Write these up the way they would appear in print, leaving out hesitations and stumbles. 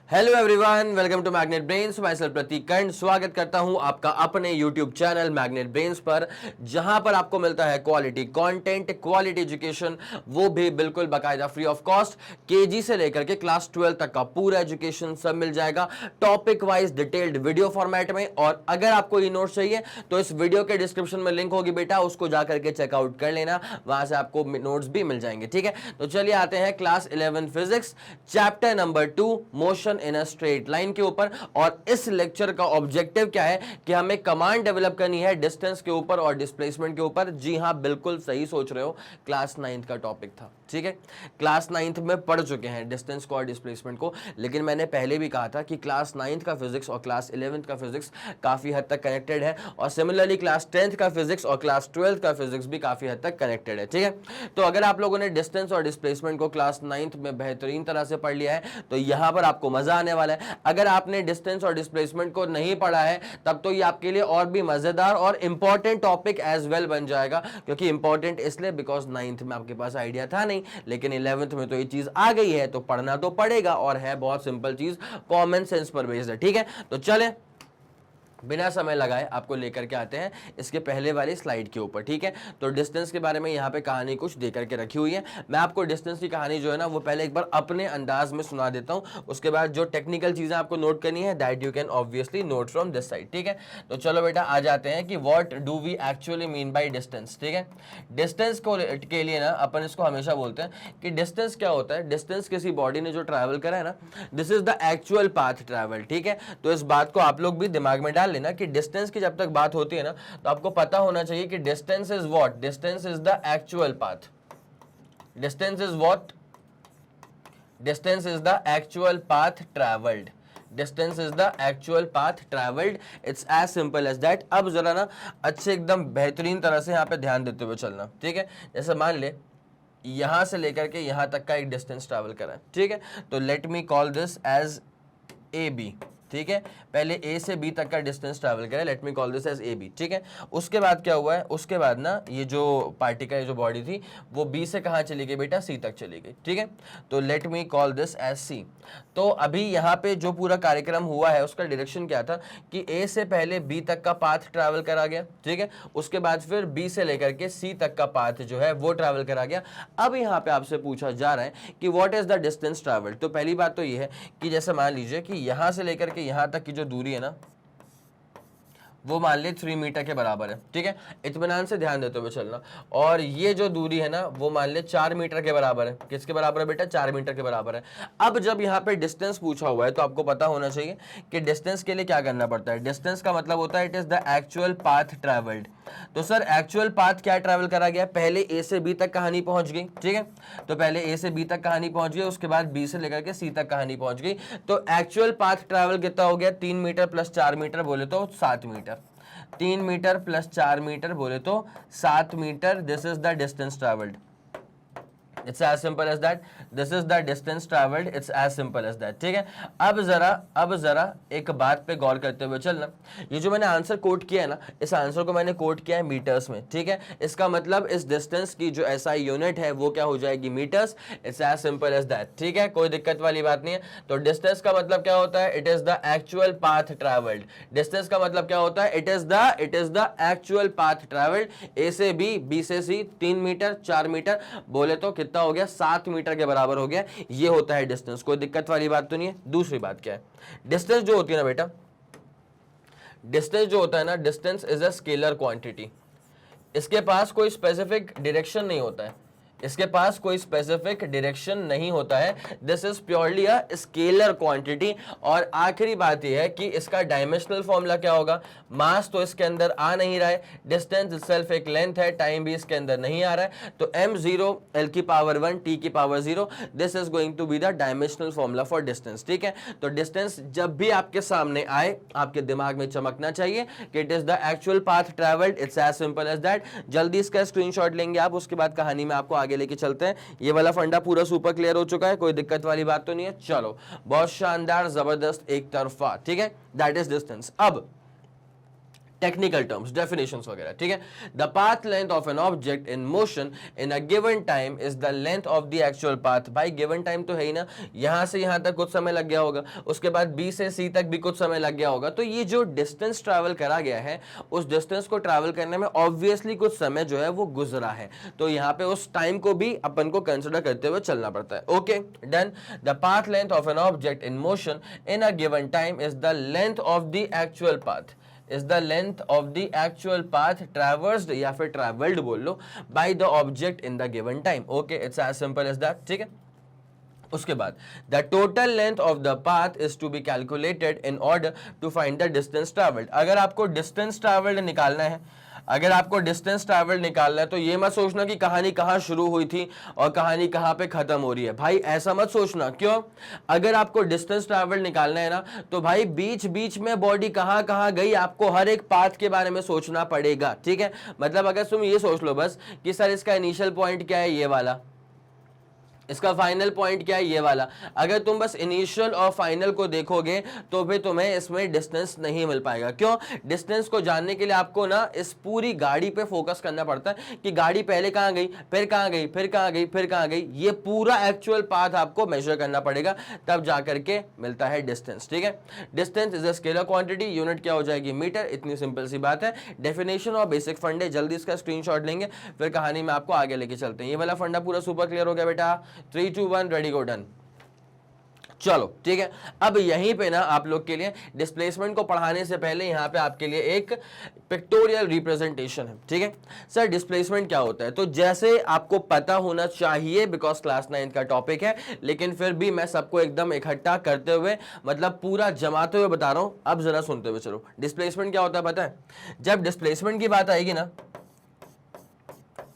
Hello everyone, welcome to magnet brains. मैं self Prateek Karn स्वागत करता हूं आपका अपने यूट्यूब चैनल मैग्नेट ब्रेन्स पर, जहां पर आपको मिलता है क्वालिटी कंटेंट, क्वालिटी एजुकेशन, वो भी बिल्कुल बाकायदा फ्री ऑफ कॉस्ट। केजी से लेकर के क्लास 12 तक का पूरा एजुकेशन सब मिल जाएगा topic wise detailed video format में। और अगर आपको ये नोट्स चाहिए तो इस वीडियो के डिस्क्रिप्शन में लिंक होगी बेटा, उसको जाकर के चेकआउट कर लेना, वहां से आपको नोट्स भी मिल जाएंगे। ठीक है, तो चलिए आते हैं class 11 physics chapter number 2 motion in a straight line के ऊपर। और इस लेक्चर का ऑब्जेक्टिव क्या है कि हमें कमांड डेवलप करनी है डिस्टेंस के ऊपर और डिस्प्लेसमेंट के ऊपर। जी हां, बिल्कुल सही सोच रहे हो, क्लास 9th का टॉपिक था। ठीक है, क्लास 9th में पढ़ चुके हैं डिस्टेंस को और डिस्प्लेसमेंट को, लेकिन मैंने पहले भी कहा था कि क्लास 9th का फिजिक्स और क्लास 11th का फिजिक्स काफी हद तक कनेक्टेड है, और सिमिलरली क्लास 10th का फिजिक्स और क्लास 12th का फिजिक्स भी काफी हद तक कनेक्टेड है। ठीक है, तो अगर आप लोगों ने डिस्टेंस और डिस्प्लेसमेंट को क्लास 9th में बेहतरीन तरह से पढ़ लिया है तो यहां पर आपको मजा आने वाला है। अगर आपने डिस्टेंस और डिस्प्लेसमेंट को नहीं पढ़ा है तब तो ये आपके लिए और भी मजेदार और इंपॉर्टेंट टॉपिक एज वेल बन जाएगा, क्योंकि इंपॉर्टेंट इसलिए बिकॉज 9th में आपके पास आइडिया था नहीं, लेकिन 11th में तो ये चीज आ गई है, तो पढ़ना तो पड़ेगा, और है बहुत सिंपल चीज, कॉमन सेंस पर बेस्ड है। ठीक है, तो चले बिना समय लगाए आपको लेकर के आते हैं इसके पहले वाली स्लाइड के ऊपर। ठीक है, तो डिस्टेंस के बारे में यहाँ पे कहानी कुछ दे करके रखी हुई है। मैं आपको डिस्टेंस की कहानी जो है ना वो पहले एक बार अपने अंदाज में सुना देता हूँ, उसके बाद जो टेक्निकल चीजें आपको नोट करनी है that you can obviously note from this side. ठीक है, तो चलो बेटा आ जाते हैं कि what do we actually mean by distance. ठीक है, डिस्टेंस को के लिए ना अपन इसको हमेशा बोलते हैं कि डिस्टेंस क्या होता है। डिस्टेंस किसी बॉडी ने जो ट्रैवल करा है ना, this is the actual path travel. ठीक है, तो इस बात को आप लोग भी दिमाग में लेना कि डिस्टेंस की जब तक बात होती है ना तो आपको पता होना चाहिए कि distance is what, distance is the actual path. Distance is what, distance is the actual path travelled. Distance is the actual path travelled, it's as simple as that. अब जरा ना अच्छे एकदम बेहतरीन तरह से यहां पे ध्यान देते हुए चलना। ठीक है, जैसे मान ले यहां से लेकर के यहां तक का एक डिस्टेंस ट्रैवल करा है। ठीक है, तो let me call this as A B. ठीक है, पहले ए से बी तक का डिस्टेंस ट्रैवल करें, let me call this as A B. ठीक है, उसके बाद क्या हुआ है, उसके बाद ना ये जो पार्टिकल जो बॉडी थी वो बी से कहाँ चली गई बेटा, सी तक चली गई। ठीक है, तो let me call this as C. तो अभी यहाँ पे जो पूरा कार्यक्रम हुआ है उसका डायरेक्शन क्या था कि ए से पहले बी तक का पाथ ट्रैवल करा गया। ठीक है, उसके बाद फिर बी से लेकर के सी तक का पाथ जो है वो ट्रैवल करा गया। अब यहाँ पे आपसे पूछा जा रहा है कि what is the distance travelled. तो पहली बात तो ये है कि जैसे मान लीजिए कि यहां से लेकर के यहां तक की जो दूरी है ना वो मान ली 3 मीटर के बराबर है। ठीक है, इत्मीनान से ध्यान देते हुए चलना। और ये जो दूरी है ना वो मान ले 4 मीटर के बराबर है। किसके बराबर है बेटा, 4 मीटर के बराबर है। अब जब यहाँ पे डिस्टेंस पूछा हुआ है तो आपको पता होना चाहिए कि डिस्टेंस के लिए क्या करना पड़ता है। डिस्टेंस का मतलब होता है it is the actual path travelled. तो सर एक्चुअल पाथ क्या ट्रैवल करा गया, पहले ए से बी तक कहानी पहुंच गई। ठीक है, तो पहले ए से बी तक कहानी पहुंच गई, उसके बाद बी से लेकर के सी तक कहानी पहुंच गई। तो एक्चुअल पाथ ट्रैवल कितना हो गया, 3 मीटर प्लस 4 मीटर बोले तो 7 मीटर। 3 मीटर प्लस 4 मीटर बोले तो 7 metre. This is the distance travelled, it's as simple as that. This is the distance travelled, it's as simple as that. ठीक है, अब जरा एक बात पे गौर करते हुए चलना। ये जो मैंने आंसर कोट किया है ना, इस आंसर को मैंने कोट किया है मीटर्स में। ठीक है, इसका मतलब इस डिस्टेंस की जो एसआई यूनिट है वो क्या हो जाएगी, metres. It's as simple as that. ठीक है, कोई दिक्कत वाली बात नहीं है। तो डिस्टेंस का मतलब क्या होता है, it is the actual path travelled. Distance का मतलब क्या होता है, it is the actual path travelled. A से बी, बी से सी, 3 मीटर 4 मीटर बोले तो कितना हो गया, 7 मीटर के बराबर हो गया। ये होता है डिस्टेंस, कोई दिक्कत वाली बात तो नहीं है। दूसरी बात क्या है, डिस्टेंस जो होती है ना बेटा, डिस्टेंस जो होता है ना, distance is a scalar quantity. इसके पास कोई स्पेसिफिक डायरेक्शन नहीं होता है, इसके पास कोई स्पेसिफिक डायरेक्शन नहीं होता है। This is purely a scalar quantity. और आखिरी बात यह है कि इसका डायमेंशनल फॉर्मूला क्या होगा, मास तो इसके अंदर आ नहीं रहा है, डिस्टेंस इटसेल्फ एक लेंथ है, टाइम भी इसके अंदर नहीं आ रहा है, तो m0 l की पावर 1 t की power 0, this is going to be the dimensional formula for distance. ठीक है, तो डिस्टेंस जब भी आपके सामने आए आपके दिमाग में चमकना चाहिए कि it is the actual path travelled. It's as simple as that. जल्दी इसका स्क्रीनशॉट लेंगे आप, उसके बाद कहानी में आपको आगे लेके चलते हैं। ये वाला फंडा पूरा सुपर क्लियर हो चुका है, कोई दिक्कत वाली बात तो नहीं है। चलो, बहुत शानदार, जबरदस्त, एक तरफा। ठीक है, दैट इज डिस्टेंस। अब टेक्निकल टर्म्स, डेफिनेशंस वगैरह, ठीक है। The path length of an object in motion in a given time is the length of the actual path. भाई गिवन टाइम तो है ही ना, यहां से यहां तक कुछ समय लग गया होगा, उसके बाद बी से सी तक भी कुछ समय लग गया होगा, तो ये जो डिस्टेंस ट्रैवल करा गया है उस डिस्टेंस को ट्रैवल करने में ऑब्वियसली कुछ समय जो है वो गुजरा है, तो यहाँ पे उस टाइम को भी अपन को कंसिडर करते हुए चलना पड़ता है। Okay done. The path length of an object in motion in a given time is the length of the actual path, is the length of the actual path traversed या फिर traveled बोल लो by the object in the given time। okay, it's as simple as that, ठीक है। उसके बाद the total length of the path is to be calculated in order to find the distance traveled। अगर आपको distance traveled निकालना है, अगर आपको डिस्टेंस ट्रैवल निकालना है, तो ये मत सोचना कि कहानी कहाँ शुरू हुई थी और कहानी कहाँ पे खत्म हो रही है, भाई ऐसा मत सोचना। क्यों? अगर आपको डिस्टेंस ट्रैवल निकालना है ना, तो भाई बीच बीच में बॉडी कहाँ कहाँ गई आपको हर एक पाथ के बारे में सोचना पड़ेगा, ठीक है। मतलब अगर तुम ये सोच लो बस कि सर इसका इनिशियल पॉइंट क्या है, ये वाला, इसका फाइनल पॉइंट क्या है, ये वाला, अगर तुम बस इनिशियल और फाइनल को देखोगे तो फिर तुम्हें इसमें डिस्टेंस नहीं मिल पाएगा। क्यों? डिस्टेंस को जानने के लिए आपको ना इस पूरी गाड़ी पे फोकस करना पड़ता है कि गाड़ी पहले कहाँ गई, फिर कहाँ गई, फिर कहाँ गई, फिर कहाँ गई, ये पूरा एक्चुअल पाथ आपको मेजर करना पड़ेगा, तब जाकर के मिलता है डिस्टेंस, ठीक है। Distance is a scalar quantity, unit क्या हो जाएगी, मीटर। इतनी सिंपल सी बात है। डेफिनेशन और बेसिक फंडे, जल्दी इसका स्क्रीनशॉट लेंगे फिर कहानी में आपको आगे लेके चलते हैं। ये वाला फंडा पूरा सुपर क्लियर हो गया बेटा? 3 2 1 रेडी गो डन। चलो ठीक है। अब यहीं पे ना आप लोग के लिए डिस्प्लेसमेंट को पढ़ाने से पहले यहाँ पे आपके लिए एक पिक्टोरियल रिप्रेजेंटेशन है, ठीक है। सर डिस्प्लेसमेंट क्या होता है, तो जैसे आपको पता होना चाहिए बिकॉज क्लास 9 का टॉपिक है, लेकिन फिर भी मैं सबको एकदम इकट्ठा करते हुए मतलब पूरा जमाते हुए बता रहा हूं। अब जरा सुनते हुए चलो। डिस्प्लेसमेंट क्या होता है पता है? जब डिस्प्लेसमेंट की बात आएगी ना,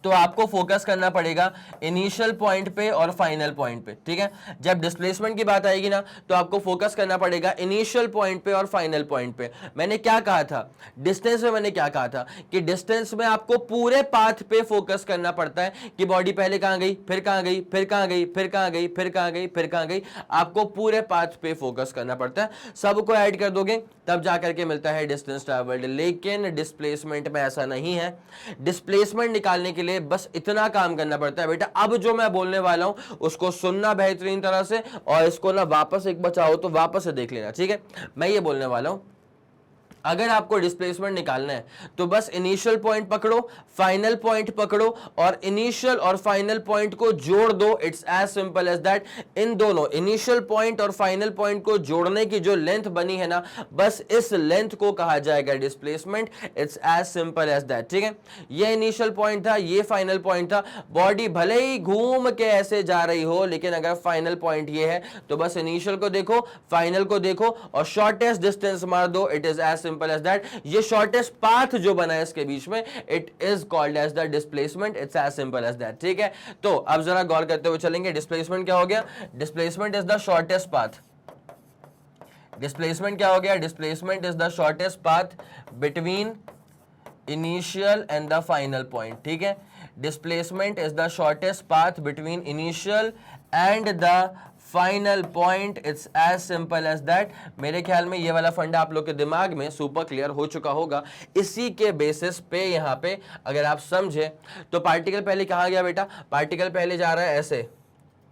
तो आपको फोकस करना पड़ेगा इनिशियल पॉइंट पे और फाइनल पॉइंट पे, ठीक है। जब डिस्प्लेसमेंट की बात आएगी ना, तो आपको फोकस करना पड़ेगा इनिशियल पॉइंट पे और फाइनल पॉइंट पे। मैंने क्या कहा था डिस्टेंस में? मैंने क्या कहा था कि डिस्टेंस में आपको पूरे पाथ पे फोकस करना पड़ता है कि बॉडी पहले कहां गई, फिर कहां गई, फिर कहां गई, फिर कहां गई, फिर कहां गई, फिर कहां गई, आपको पूरे पाथ पे फोकस करना पड़ता है। सबको ऐड कर दोगे तब जाकर के मिलता है डिस्टेंस ट्रैवल्ड। लेकिन डिस्प्लेसमेंट में ऐसा नहीं है। डिस्प्लेसमेंट निकालने के लिए बस इतना काम करना पड़ता है बेटा, अब जो मैं बोलने वाला हूं उसको सुनना बेहतरीन तरह से और इसको ना वापस एक बचाओ तो वापस से देख लेना, ठीक है। मैं ये बोलने वाला हूं, अगर आपको डिस्प्लेसमेंट निकालना है तो बस इनिशियल पॉइंट पकड़ो, फाइनल पॉइंट पकड़ो और इनिशियल और फाइनल पॉइंट को जोड़ दो। It's as simple as that. इन दोनों इनिशियल पॉइंट और फाइनल पॉइंट को जोड़ने की जो लेंथ बनी है ना, बस इस लेंथ को कहा जाएगा displacement. It's as simple as that, ठीक है। ये इनिशियल पॉइंट था, ये फाइनल पॉइंट था। बॉडी भले ही घूम के ऐसे जा रही हो, लेकिन अगर फाइनल पॉइंट ये है तो बस इनिशियल को देखो, फाइनल को देखो और शॉर्टेस्ट डिस्टेंस मार दो। It is as simple as that. ये शॉर्टेस्ट पाथ जो बना है इसके बीच में, it is called as the displacement. It's as simple as that, ठीक है। तो अब जरा गौर करते हुए चलेंगे। डिस्प्लेसमेंट क्या हो गया? Displacement is the shortest path. Displacement क्या हो गया? Displacement is the shortest path between initial and the final point, ठीक है। Displacement is the shortest path between initial and the final point. It's as simple as that. मेरे ख्याल में ये वाला फंडा आप लोग के दिमाग में सुपर क्लियर हो चुका होगा। इसी के बेसिस पे यहाँ पे अगर आप समझे तो पार्टिकल पहले कहाँ गया बेटा? पार्टिकल पहले जा रहा है ऐसे,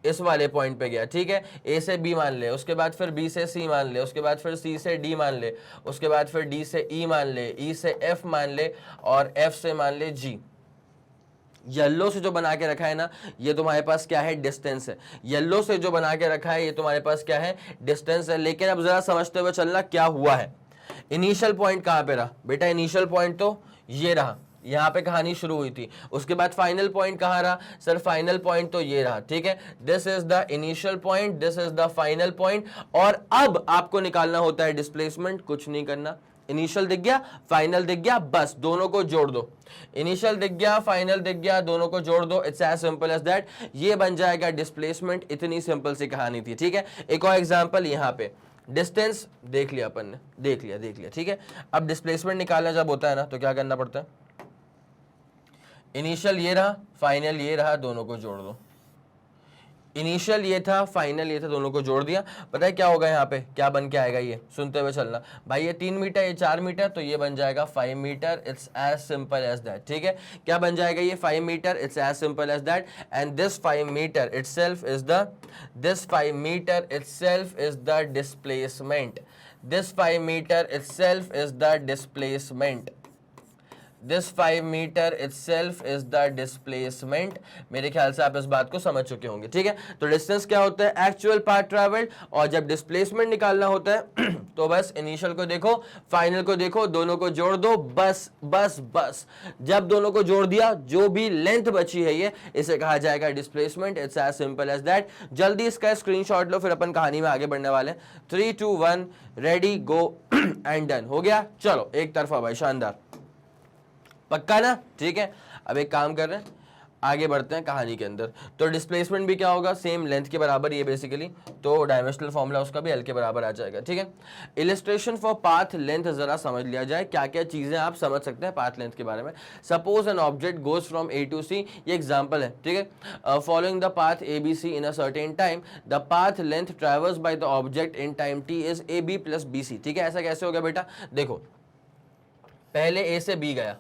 इस वाले पॉइंट पे गया, ठीक है। ए से बी मान ले, उसके बाद फिर बी से सी मान ले, उसके बाद फिर सी से डी मान ले, उसके बाद फिर डी से ई मान ले, ई से एफ मान ले और एफ से मान ले जी। येलो से जो बना के रखा है ना, ये तुम्हारे पास क्या है? डिस्टेंस है। येलो से जो बना के रखा है ये तुम्हारे पास क्या है? डिस्टेंस है। लेकिन अब जरा समझते हुए चलना क्या हुआ है। इनिशियल पॉइंट कहां पे रहा बेटा? इनिशियल पॉइंट तो ये रहा, यहां पे कहानी शुरू हुई थी। उसके बाद फाइनल पॉइंट कहां रहा? सर फाइनल पॉइंट तो ये रहा, ठीक है। This is the initial point, this is the final point. और अब आपको निकालना होता है डिस्प्लेसमेंट। कुछ नहीं करना, इनिशियल दिख गया, फाइनल दिख गया, बस दोनों को जोड़ दो। इनिशियल दिख गया, फाइनल दिख गया, दोनों को जोड़ दो। It's as simple as that. ये बन जाएगा डिस्प्लेसमेंट। इतनी सिंपल सी कहानी थी, ठीक है। एक और एग्जांपल यहाँ पे, डिस्टेंस देख लिया अपन ने, देख लिया, ठीक है। अब डिस्प्लेसमेंट निकालना जब होता है ना, तो क्या करना पड़ता है? इनिशियल ये रहा, फाइनल ये रहा, दोनों को जोड़ दो। इनिशियल ये था, फाइनल ये था, दोनों को जोड़ दिया। पता है क्या होगा यहाँ पे, क्या बन के आएगा, ये सुनते हुए चलना भाई। ये 3 मीटर, ये 4 मीटर, तो ये बन जाएगा 5 metre. It's as simple as that. ठीक है, क्या बन जाएगा ये 5 metre, it's as simple as that. And this 5 metre itself is the, this 5 metre itself is the displacement. This 5 metre itself is the displacement. This 5 metre itself is the displacement। मेरे ख्याल से आप इस बात को समझ चुके होंगे। ठीक है, तो डिस्टेंस क्या होता है, एक्चुअल पाथ ट्रैवल्ड, और जब डिस्प्लेसमेंट निकालना होता है तो बस इनिशियल को देखो, फाइनल को देखो, दोनों को जोड़ दो, बस बस बस। जब दोनों को जोड़ दिया, जो भी लेंथ बची है ये, इसे कहा जाएगा displacement. It's as simple as that. जल्दी इसका स्क्रीनशॉट लो, फिर अपन कहानी में आगे बढ़ने वाले हैं। 3 2 1 रेडी गो एंड डन। हो गया, चलो एक तरफा भाई, शानदार, पक्का ना। ठीक है, अब एक काम कर रहे हैं, आगे बढ़ते हैं कहानी के अंदर। तो डिस्प्लेसमेंट भी क्या होगा, सेम लेंथ के बराबर, ये बेसिकली तो डायमेंशनल फॉर्मूला उसका भी एल के बराबर आ जाएगा। ठीक है, इलस्ट्रेशन फॉर पाथ लेंथ जरा समझ लिया जाए, क्या क्या चीजें आप समझ सकते हैं पाथ लेंथ के बारे में। Suppose an object goes from A to C, ये एग्जाम्पल है। ठीक है, following the path A B C in a certain time, the path length travels by the object in time T is A B plus B C. ठीक है, ऐसा कैसे हो गया बेटा, देखो पहले ए से बी गया,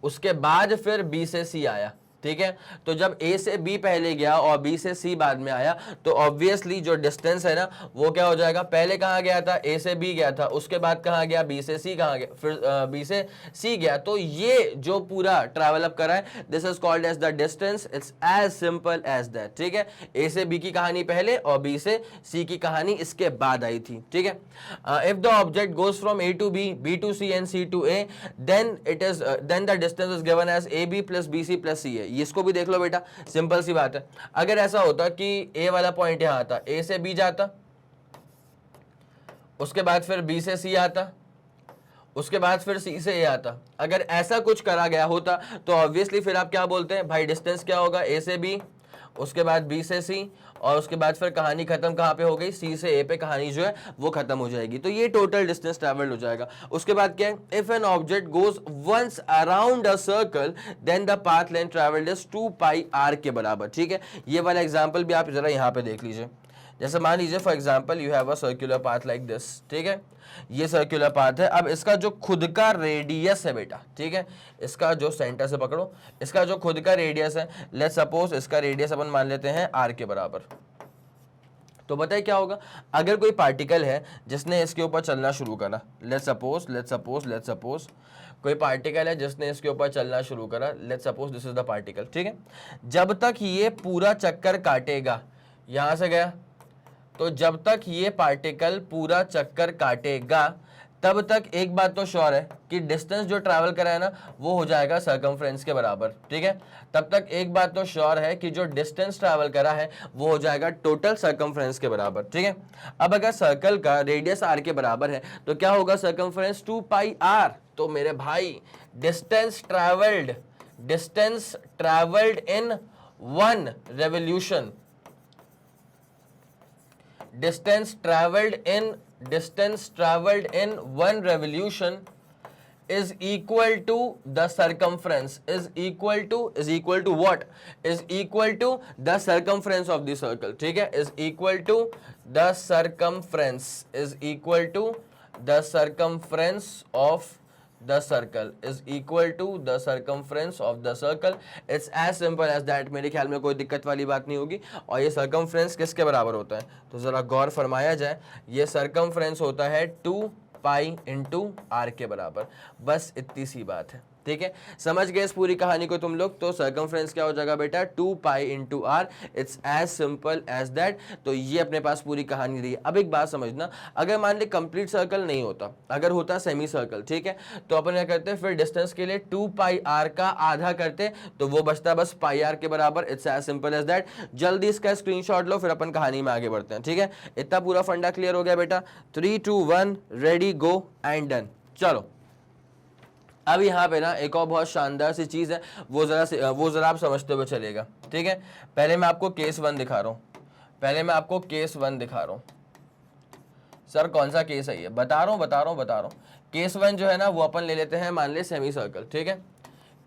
उसके बाद फिर बी से सी आया। ठीक है, तो जब ए से बी पहले गया और बी से सी बाद में आया, तो ऑब्वियसली जो डिस्टेंस है ना वो क्या हो जाएगा, पहले कहाँ गया था, ए से बी गया था, उसके बाद कहाँ गया, बी से सी, कहाँ गया, फिर बी से सी गया। तो ये जो पूरा ट्रैवल अप करा है, this is called as the distance. It's as simple as that. ठीक है, ए से बी की कहानी पहले और बी से सी की कहानी इसके बाद आई थी। ठीक है, if the object goes from A to B, B to C and C to A, then it is, then the distance is given as A B plus B C plus C A. इसको भी देख लो बेटा, simple सी बात है। अगर ऐसा होता कि ए वाला पॉइंट यहां आता, ए से बी जाता, उसके बाद फिर बी से सी आता, उसके बाद फिर सी से ए आता, अगर ऐसा कुछ करा गया होता तो ऑब्वियसली फिर आप क्या बोलते हैं भाई, डिस्टेंस क्या होगा, ए से बी, उसके बाद बी से सी, और उसके बाद फिर कहानी खत्म कहाँ पे हो गई, सी से ए पे कहानी जो है वो खत्म हो जाएगी। तो ये टोटल डिस्टेंस ट्रैवल्ड हो जाएगा। उसके बाद क्या है, if an object goes once around a circle then the path length travelled is 2 pi r के बराबर। ठीक है, ये वाला एग्जांपल भी आप जरा यहाँ पे देख लीजिए। जैसे मान लीजिए for example you have a circular path like this. ठीक है, ये सर्कुलर पाथ है। अब इसका जो खुद का रेडियस है बेटा, ठीक है, इसका जो सेंटर से पकड़ो, इसका जो खुद का रेडियस है, लेट्स सपोज इसका रेडियस अपन मान लेते हैं आर के बराबर। तो बताइए क्या होगा, अगर कोई पार्टिकल है जिसने इसके ऊपर चलना शुरू करा, लेट्स सपोज कोई पार्टिकल है जिसने इसके ऊपर चलना शुरू करा, let's suppose this is the particle. ठीक है, जब तक ये पूरा चक्कर काटेगा, यहां से गया, तो जब तक ये पार्टिकल पूरा चक्कर काटेगा तब तक एक बात तो श्योर है कि डिस्टेंस जो ट्रैवल करा है ना वो हो जाएगा सर्कमफ्रेंस के बराबर। ठीक है, तब तक एक बात तो श्योर है कि जो डिस्टेंस ट्रैवल करा है वो हो जाएगा टोटल सर्कमफ्रेंस के बराबर। ठीक है, अब अगर सर्कल का रेडियस आर के बराबर है तो क्या होगा, सर्कमफ्रेंस 2 पाई आर। तो मेरे भाई distance travelled in 1 revolution, distance traveled in 1 revolution is equal to the circumference, is equal to what, is equal to the circumference of the circle. ठीक है, is equal to the circumference, is equal to the circumference of the circle, is equal to the circumference of the circle. It's as simple as that। मेरे ख्याल में कोई दिक्कत वाली बात नहीं होगी। और ये circumference किसके बराबर होता है, तो जरा गौर फरमाया जाए, ये circumference होता है 2 पाई इंटू आर के बराबर। बस इतनी सी बात है। ठीक है, समझ गए इस पूरी कहानी को तुम लोग। तो सर्कमफ्रेंस क्या हो जाएगा बेटा, 2 pi into r. It's as simple as that. तो ये अपने पास पूरी कहानी रही। अब एक बात समझना, अगर मान ली कंप्लीट सर्कल नहीं होता, अगर होता सेमी सर्कल, ठीक है, तो अपन क्या करते, फिर डिस्टेंस के लिए 2 पाई आर का आधा करते, तो वो बचता बस पाई आर के बराबर। It's as simple as that. जल्दी इसका स्क्रीनशॉट लो, फिर अपन कहानी में आगे बढ़ते हैं। ठीक है, इतना पूरा फंडा क्लियर हो गया बेटा। 3 2 1 रेडी गो एंड डन। चलो अब यहाँ पे ना एक और बहुत शानदार सी चीज़ है, वो ज़रा आप समझते हुए चलेगा। ठीक है, पहले मैं आपको केस 1 दिखा रहा हूँ, सर कौन सा केस है ये, बता रहा हूँ। केस 1 जो है ना वो अपन ले लेते हैं, मान ले सेमी सर्कल। ठीक है,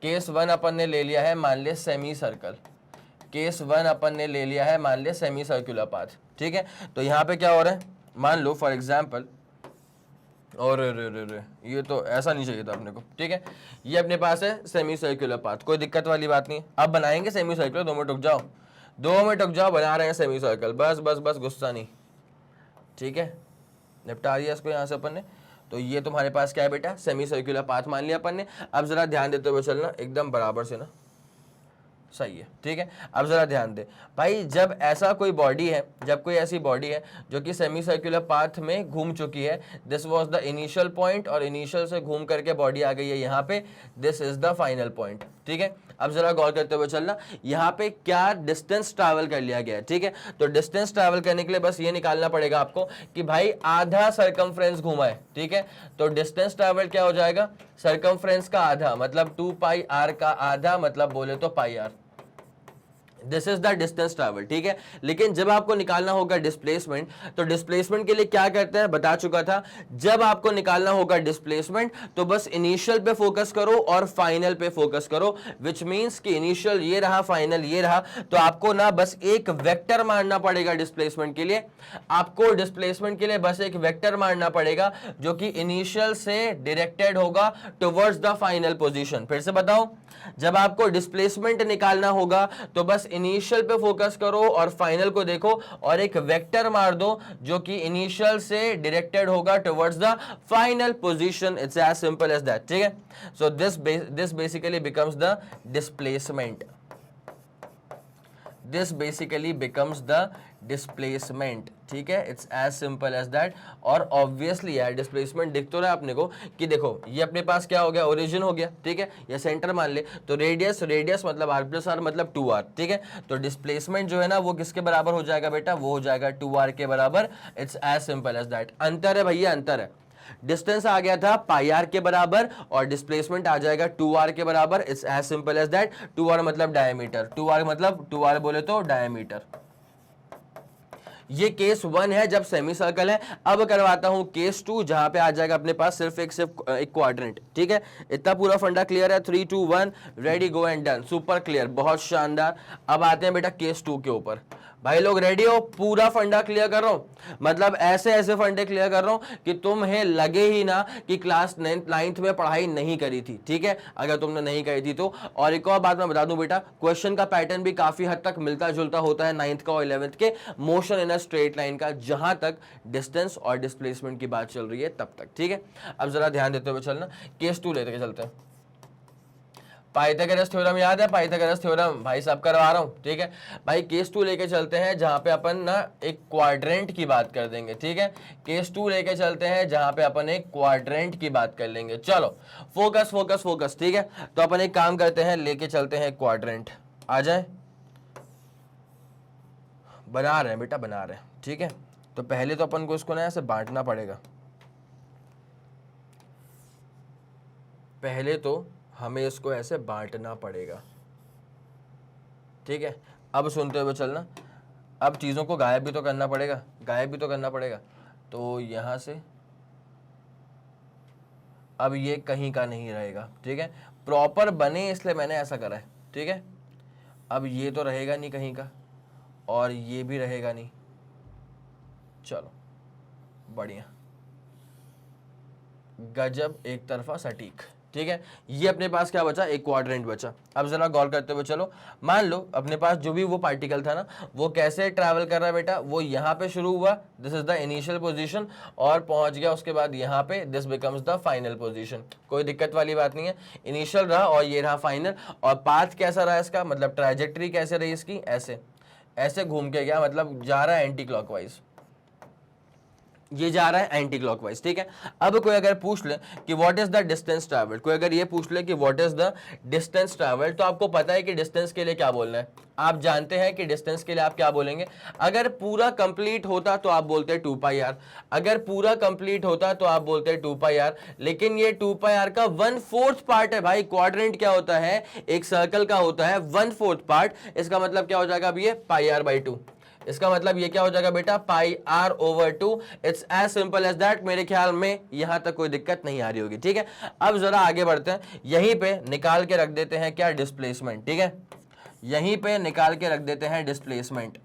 केस 1 अपन ने ले लिया है, मान ले सेमी सर्कल। केस 1 अपन ने ले लिया है, मान लिया सेमी सर्कुलर पाथ, ठीक है। तो यहाँ पे क्या हो रहा है, मान लो फॉर एग्जाम्पल, और ये तो ऐसा नहीं चाहिए था अपने को, ठीक है। ये अपने पास है सेमी सर्कुलर पाथ, कोई दिक्कत वाली बात नहीं है। अब बनाएंगे सेमी सर्कुलर, 2 मिनट रुक जाओ, 2 मिनट रुक जाओ, बना रहे हैं सेमी सर्कल, बस बस बस, गुस्सा नहीं, ठीक है। निपटा दिया इसको यहाँ से अपन ने। तो ये तुम्हारे पास क्या है बेटा, सेमी सर्कुलर पाथ मान लिया अपन ने। अब जरा ध्यान देते हुए चलना, एकदम बराबर से ना, सही है, ठीक है। अब जरा ध्यान दे भाई, जब ऐसा कोई बॉडी है, जब कोई ऐसी बॉडी है जो कि सेमी सर्कुलर पाथ में घूम चुकी है, this was the initial point, और इनिशियल से घूम करके बॉडी आ गई है यहाँ पे, this is the final point, ठीक है। अब जरा गौर करते हुए चलना, यहाँ पे क्या डिस्टेंस ट्रैवल कर लिया गया है, ठीक है। तो डिस्टेंस ट्रैवल करने के लिए बस ये निकालना पड़ेगा आपको कि भाई आधा सर्कमफ्रेंस घूमा है, ठीक है। तो डिस्टेंस ट्रैवल क्या हो जाएगा, सर्कमफ्रेंस का आधा, मतलब 2 पाई आर का आधा, मतलब बोले तो pi R, this is the distance travel, ठीक है। लेकिन जब आपको निकालना होगा डिस्प्लेसमेंट, तो डिस्प्लेसमेंट के लिए क्या करते हैं, बता चुका था, जब आपको निकालना होगा डिस्प्लेसमेंट तो बस इनिशियल पे फोकस करो और फाइनल पे फोकस करो, विच मींस कि इनिशियल ये रहा, फाइनल ये रहा। तो आपको ना बस एक वेक्टर मारना पड़ेगा डिस्प्लेसमेंट के लिए, आपको डिस्प्लेसमेंट के लिए बस एक वेक्टर मारना पड़ेगा जो कि इनिशियल से डायरेक्टेड होगा टुवर्ड्स द फाइनल पोजीशन। फिर से बताओ, जब आपको डिस्प्लेसमेंट निकालना होगा तो बस इनिशियल पे फोकस करो और फाइनल को देखो, और एक वेक्टर मार दो जो कि इनिशियल से डायरेक्टेड होगा towards the final position. It's as simple as that, ठीक है। So this basically becomes the displacement, this basically becomes the displacement, ठीक है। It's as simple as that. और ऑब्वियसली यार डिस्प्लेसमेंट दिख तो रहा है अपने को कि देखो ये अपने पास क्या हो गया, ओरिजिन हो गया, ठीक है, या सेंटर मान ले, तो रेडियस, रेडियस मतलब r प्लस आर मतलब 2r, ठीक है। तो डिस्प्लेसमेंट जो है ना वो किसके बराबर हो जाएगा बेटा, वो हो जाएगा 2r के बराबर। It's as simple as that. अंतर है भैया, अंतर है, डिस्टेंस आ गया था पाई आर के बराबर और डिस्प्लेसमेंट आ जाएगा 2r के बराबर। It's as simple as that. 2r मतलब डायमीटर, 2r मतलब 2r बोले तो डायमीटर। ये केस 1 है जब सेमी सर्कल है। अब करवाता हूं केस 2, जहां पे आ जाएगा अपने पास सिर्फ एक क्वाड्रेंट, ठीक है। इतना पूरा फंडा क्लियर है, 3 2 1 ready go and done, super clear, बहुत शानदार। अब आते हैं बेटा केस 2 के ऊपर। भाई लोग रेडी हो, पूरा फंडा क्लियर कर रहा हूं, मतलब ऐसे ऐसे फंडे क्लियर कर रहा हूं कि तुम्हें लगे ही ना कि क्लास 9th में पढ़ाई नहीं करी थी, ठीक है, अगर तुमने नहीं करी थी तो। और एक और बात मैं बता दूं बेटा, क्वेश्चन का पैटर्न भी काफी हद तक मिलता जुलता होता है 9th का और 11th के motion in a straight line का, जहां तक डिस्टेंस और डिस्प्लेसमेंट की बात चल रही है तब तक, ठीक है। अब जरा ध्यान देते हुए चलना, केस 2 लेते चलते हैं। पाइथागोरस थ्योरम याद है, पाइथागोरस थ्योरम भाई साहब करवा रहा हूं, ठीक है भाई। केस 2 लेके चलते हैं जहां पे अपन ना एक क्वाड्रेंट की बात कर देंगे, ठीक है। केस 2 लेके चलते हैं जहां पे अपन एक क्वाड्रेंट की बात कर लेंगे। चलो फोकस फोकस फोकस, ठीक है। तो अपन एक काम करते हैं, लेके चलते हैं क्वाड्रेंट, आ जाए, बना रहे हैं बेटा, बना रहे हैं, ठीक है। तो पहले तो अपन को इसको ना ऐसे बांटना पड़ेगा, पहले तो हमें इसको ऐसे बांटना पड़ेगा, ठीक है। अब सुनते हुए चलना, अब चीज़ों को गायब भी तो करना पड़ेगा, गायब भी तो करना पड़ेगा। तो यहाँ से अब ये कहीं का नहीं रहेगा, ठीक है, प्रॉपर बने इसलिए मैंने ऐसा करा है, ठीक है। अब ये तो रहेगा नहीं कहीं का, और ये भी रहेगा नहीं। चलो बढ़िया, गजब, एक तरफा सटीक, ठीक है। ये अपने पास क्या बचा, एक क्वाड्रेंट बचा। अब जरा गौर करते हुए चलो, मान लो अपने पास जो भी वो पार्टिकल था ना, वो कैसे ट्रैवल कर रहा है बेटा, वो यहाँ पे शुरू हुआ, this is the initial position, और पहुंच गया उसके बाद यहाँ पे, this becomes the final position. कोई दिक्कत वाली बात नहीं है, इनिशियल रहा और ये रहा फाइनल। और पाथ कैसा रहा इसका, मतलब ट्रैजेक्टरी कैसे रही इसकी, ऐसे ऐसे घूम के गया, मतलब जा रहा है एंटी क्लॉकवाइज, ये जा रहा है एंटी क्लॉकवाइज, ठीक है। अब कोई अगर पूछ ले कि what is the distance travelled, कोई अगर ये पूछ ले कि what is the distance travelled, तो आपको पता है कि डिस्टेंस के लिए क्या बोलना है, आप जानते हैं कि डिस्टेंस के लिए आप क्या बोलेंगे। अगर पूरा कंप्लीट होता तो आप बोलते 2 पाई आर, अगर पूरा कंप्लीट होता तो आप बोलते 2 पाई आर, लेकिन ये 2 पाई आर का 1/4 पार्ट है भाई। क्वाड्रेंट क्या होता है, एक सर्कल का होता है 1/4 पार्ट, इसका मतलब क्या हो जाएगा अब ये पाई आर बाई 2, इसका मतलब ये क्या हो जाएगा बेटा, pi R over 2। It's as simple as that. मेरे ख्याल में यहां तक कोई दिक्कत नहीं आ रही होगी, ठीक है। अब जरा आगे बढ़ते हैं, यहीं पे निकाल के रख देते हैं क्या, डिस्प्लेसमेंट, ठीक है। यहीं पे निकाल के रख देते हैं डिस्प्लेसमेंट।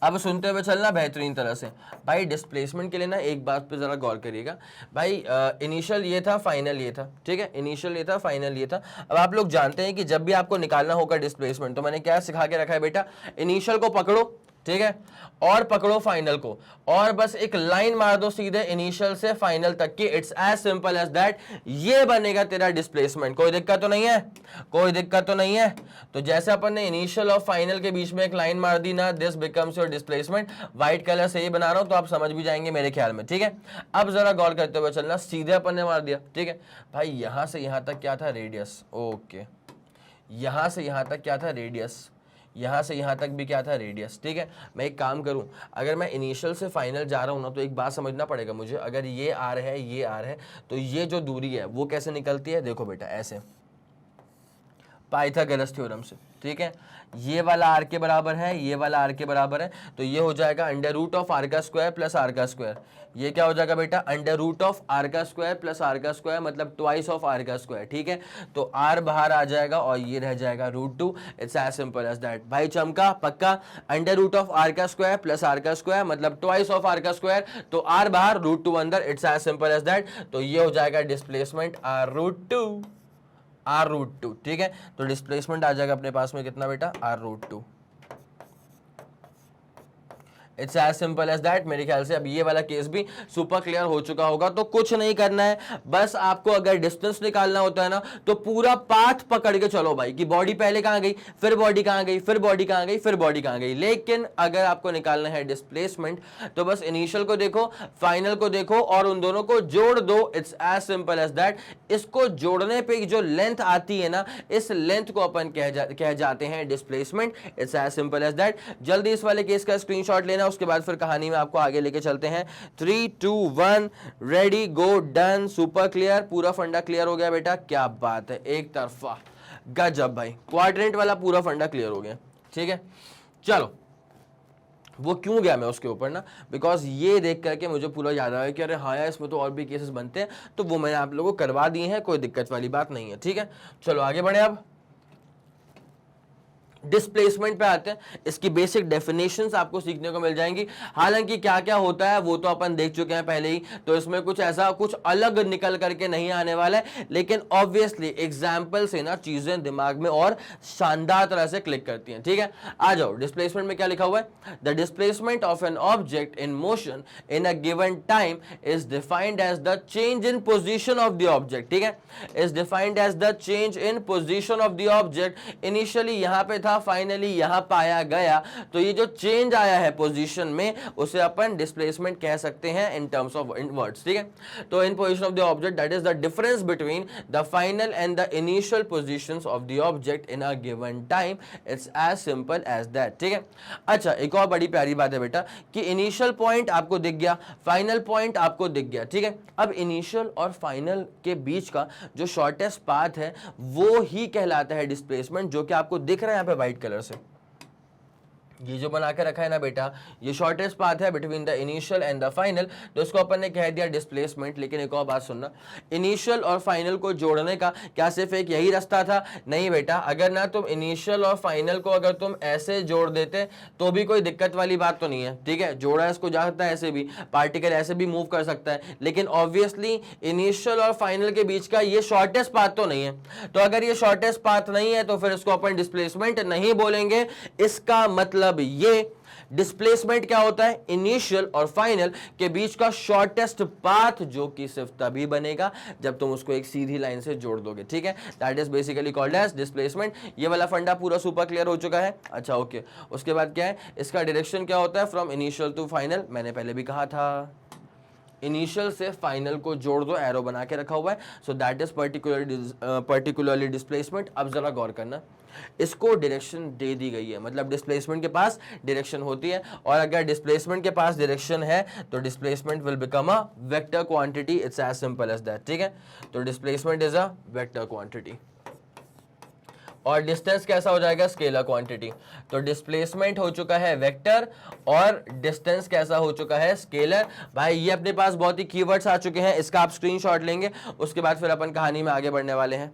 अब सुनते हुए चलना बेहतरीन तरह से। भाई डिस्प्लेसमेंट के लिए ना एक बात पे जरा गौर करिएगा भाई, इनिशियल ये था, फाइनल ये था, ठीक है, इनिशियल ये था, फाइनल ये था। अब आप लोग जानते हैं कि जब भी आपको निकालना होगा डिस्प्लेसमेंट, तो मैंने क्या सिखा के रखा है बेटा, इनिशियल को पकड़ो, ठीक है, और पकड़ो फाइनल को, और बस एक लाइन मार दो सीधे इनिशियल से फाइनल तक की। It's as simple as that. ये बनेगा तेरा डिस्प्लेसमेंट। कोई दिक्कत तो नहीं है, कोई दिक्कत तो नहीं है। तो जैसे अपन ने इनिशियल और फाइनल के बीच में एक लाइन मार दी ना, this becomes your displacement. White colour से ही बना रहा हूं तो आप समझ भी जाएंगे मेरे ख्याल में, ठीक है। अब जरा गौर करते हुए चलना, सीधे अपन ने मार दिया, ठीक है भाई, यहां से यहां तक क्या था, रेडियस, ओके, यहां से यहां तक क्या था, रेडियस, यहां से यहां तक भी क्या था, रेडियस, ठीक है। मैं एक काम करूं, अगर मैं इनिशियल से फाइनल जा रहा हूं ना, तो एक बात समझना पड़ेगा मुझे, अगर ये आर है, ये आर है, तो ये जो दूरी है वो कैसे निकलती है, देखो बेटा ऐसे, पाइथागोरस थ्योरम से, ठीक है। ये वाला आर के बराबर है, ये वाला आर के बराबर है, तो ये हो जाएगा अंडर रूट ऑफ आर का स्क्वायर प्लस आर का स्क्वायर। ये क्या हो जाएगा बेटा, अंडर रूट ऑफ आर का स्क्वायर प्लस आर का स्क्वायर, मतलब ट्वाइस ऑफ आर का स्क्वायर, ठीक है। तो आर बाहर आ जाएगा और ये रह जाएगा √2। It's as simple as that. भाई चमका पक्का, अंडर रूट ऑफ आर का स्क्वायर प्लस आर का स्क्वायर मतलब ट्वाइस ऑफ आर का स्क्वायर, तो आर बाहर √2 अंदर। It's as simple as that. तो ये हो जाएगा डिस्प्लेसमेंट r√2, r√2, ठीक है। तो डिस्प्लेसमेंट आ जाएगा अपने पास में कितना बेटा, r√2। It's as simple as that. मेरे ख्याल से अब ये वाला केस भी सुपर क्लियर हो चुका होगा। तो कुछ नहीं करना है, बस आपको अगर डिस्टेंस निकालना होता है ना, तो पूरा पाथ पकड़ के चलो भाई, कि बॉडी पहले कहां गई, फिर बॉडी कहां गई, फिर बॉडी कहां गई, फिर बॉडी कहां गई। लेकिन अगर आपको निकालना है डिस्प्लेसमेंट, तो बस इनिशियल को देखो, फाइनल को देखो और उन दोनों को जोड़ दो। It's as simple as that. इसको जोड़ने पे जो लेंथ आती है ना, इस लेंथ को अपन कह जाते हैं displacement. It's as simple as that. जल्दी इस वाले केस का स्क्रीनशॉट लेना, उसके बाद फिर कहानी में आपको आगे लेके चलते हैं। 3 2 1 रेडी गो डन। सुपर क्लियर, पूरा फंडा क्लियर हो गया बेटा, क्या बात है, एक तरफा गजब भाई। क्वाड्रेंट वाला पूरा फंडा क्लियर हो गया, ठीक है। चलो, वो क्यों गया मैं उसके ऊपर ना, बिकॉज ये देख करके मुझे पूरा याद आया कि अरे हाँ यार, इसमें तो और भी केसेस बनते हैं, तो वो मैंने आप लोगों को करवा दिए हैं, कोई दिक्कत वाली बात नहीं है, ठीक है। चलो आगे बढ़े, अब डिस्प्लेसमेंट पे आते हैं। इसकी बेसिक डेफिनेशंस आपको सीखने को मिल जाएंगी। हालांकि क्या क्या होता है वो तो अपन देख चुके हैं पहले ही, तो इसमें कुछ ऐसा कुछ अलग निकल करके नहीं आने वाला है, लेकिन ऑब्वियसली एग्जाम्पल से ना चीजें दिमाग में और शानदार तरह से क्लिक करती हैं, ठीक है। आ जाओ, डिस्प्लेसमेंट में क्या लिखा हुआ है, the displacement of an object in motion in a given time is defined as the change in position of the object, ठीक है, is defined as the change in position of the object. Initially यहां पे था, finally यहां पाया गया, तो ये जो चेंज आया है पोजीशन में, उसे अपन डिस्प्लेसमेंट कह सकते हैं इन टर्म्स ऑफ वर्ड्स, ठीक है। तो in position of the object, that is the difference between the final and the initial positions of the object in a given time. It's as simple as that, ठीक है। अच्छा, एक और बड़ी प्यारी बात है बेटा, कि इनिशियल पॉइंट आपको दिख गया, फाइनल पॉइंट आपको दिख गया, ठीक है। अब इनिशियल और फाइनल के बीच का जो शॉर्टेस्ट पाथ है, वो ही कहलाता है डिस्प्लेसमेंट, जो कि आपको दिख रहा है यहाँ पे व्हाइट कलर से। ये जो बना के रखा है ना बेटा, ये शॉर्टेस्ट पाथ है between the initial and the final, तो इसको अपन ने कह दिया डिस्प्लेसमेंट। लेकिन एक और बात सुनना, इनिशियल और फाइनल को जोड़ने का क्या सिर्फ एक यही रास्ता था? नहीं बेटा, अगर ना तुम इनिशियल और फाइनल को अगर तुम ऐसे जोड़ देते तो भी कोई दिक्कत वाली बात तो नहीं है, ठीक है। जोड़ा इसको जा सकता है ऐसे भी, पार्टिकल ऐसे भी मूव कर सकता है, लेकिन ऑब्वियसली इनिशियल और फाइनल के बीच का ये शॉर्टेस्ट पाथ तो नहीं है। तो अगर ये शॉर्टेस्ट पाथ नहीं है तो फिर इसको अपन डिस्प्लेसमेंट नहीं बोलेंगे। इसका मतलब ये डिस्प्लेसमेंट क्या होता है? इनिशियल और फाइनल के बीच का शॉर्टेस्ट पाथ, जो कि सिर्फ तभी बनेगा जब तुम उसको एक सीधी लाइन से जोड़ दोगे, ठीक है। That is basically called as displacement. ये वाला फंडा पूरा सुपर क्लियर हो चुका है। अच्छा ओके, उसके बाद क्या है, इसका डायरेक्शन क्या होता है? From initial to final. मैंने पहले भी कहा था, इनिशियल से फाइनल को जोड़ दो, एरो बना के रखा हुआ है। So that is particularly displacement. अब जरा गौर करना, इसको डायरेक्शन दे दी गई है, मतलब डिस्प्लेसमेंट के पास डायरेक्शन होती है, और अगर डिस्प्लेसमेंट के पास डायरेक्शन है तो displacement will become a vector quantity. It's as simple as that, ठीक है। तो displacement is a vector quantity और डिस्टेंस कैसा हो जाएगा? Scalar quantity. तो डिस्प्लेसमेंट हो चुका है वेक्टर और डिस्टेंस कैसा हो चुका है? स्केलर। भाई ये अपने पास बहुत ही कीवर्ड्स आ चुके हैं, इसका आप स्क्रीनशॉट लेंगे, उसके बाद फिर अपन कहानी में आगे बढ़ने वाले हैं।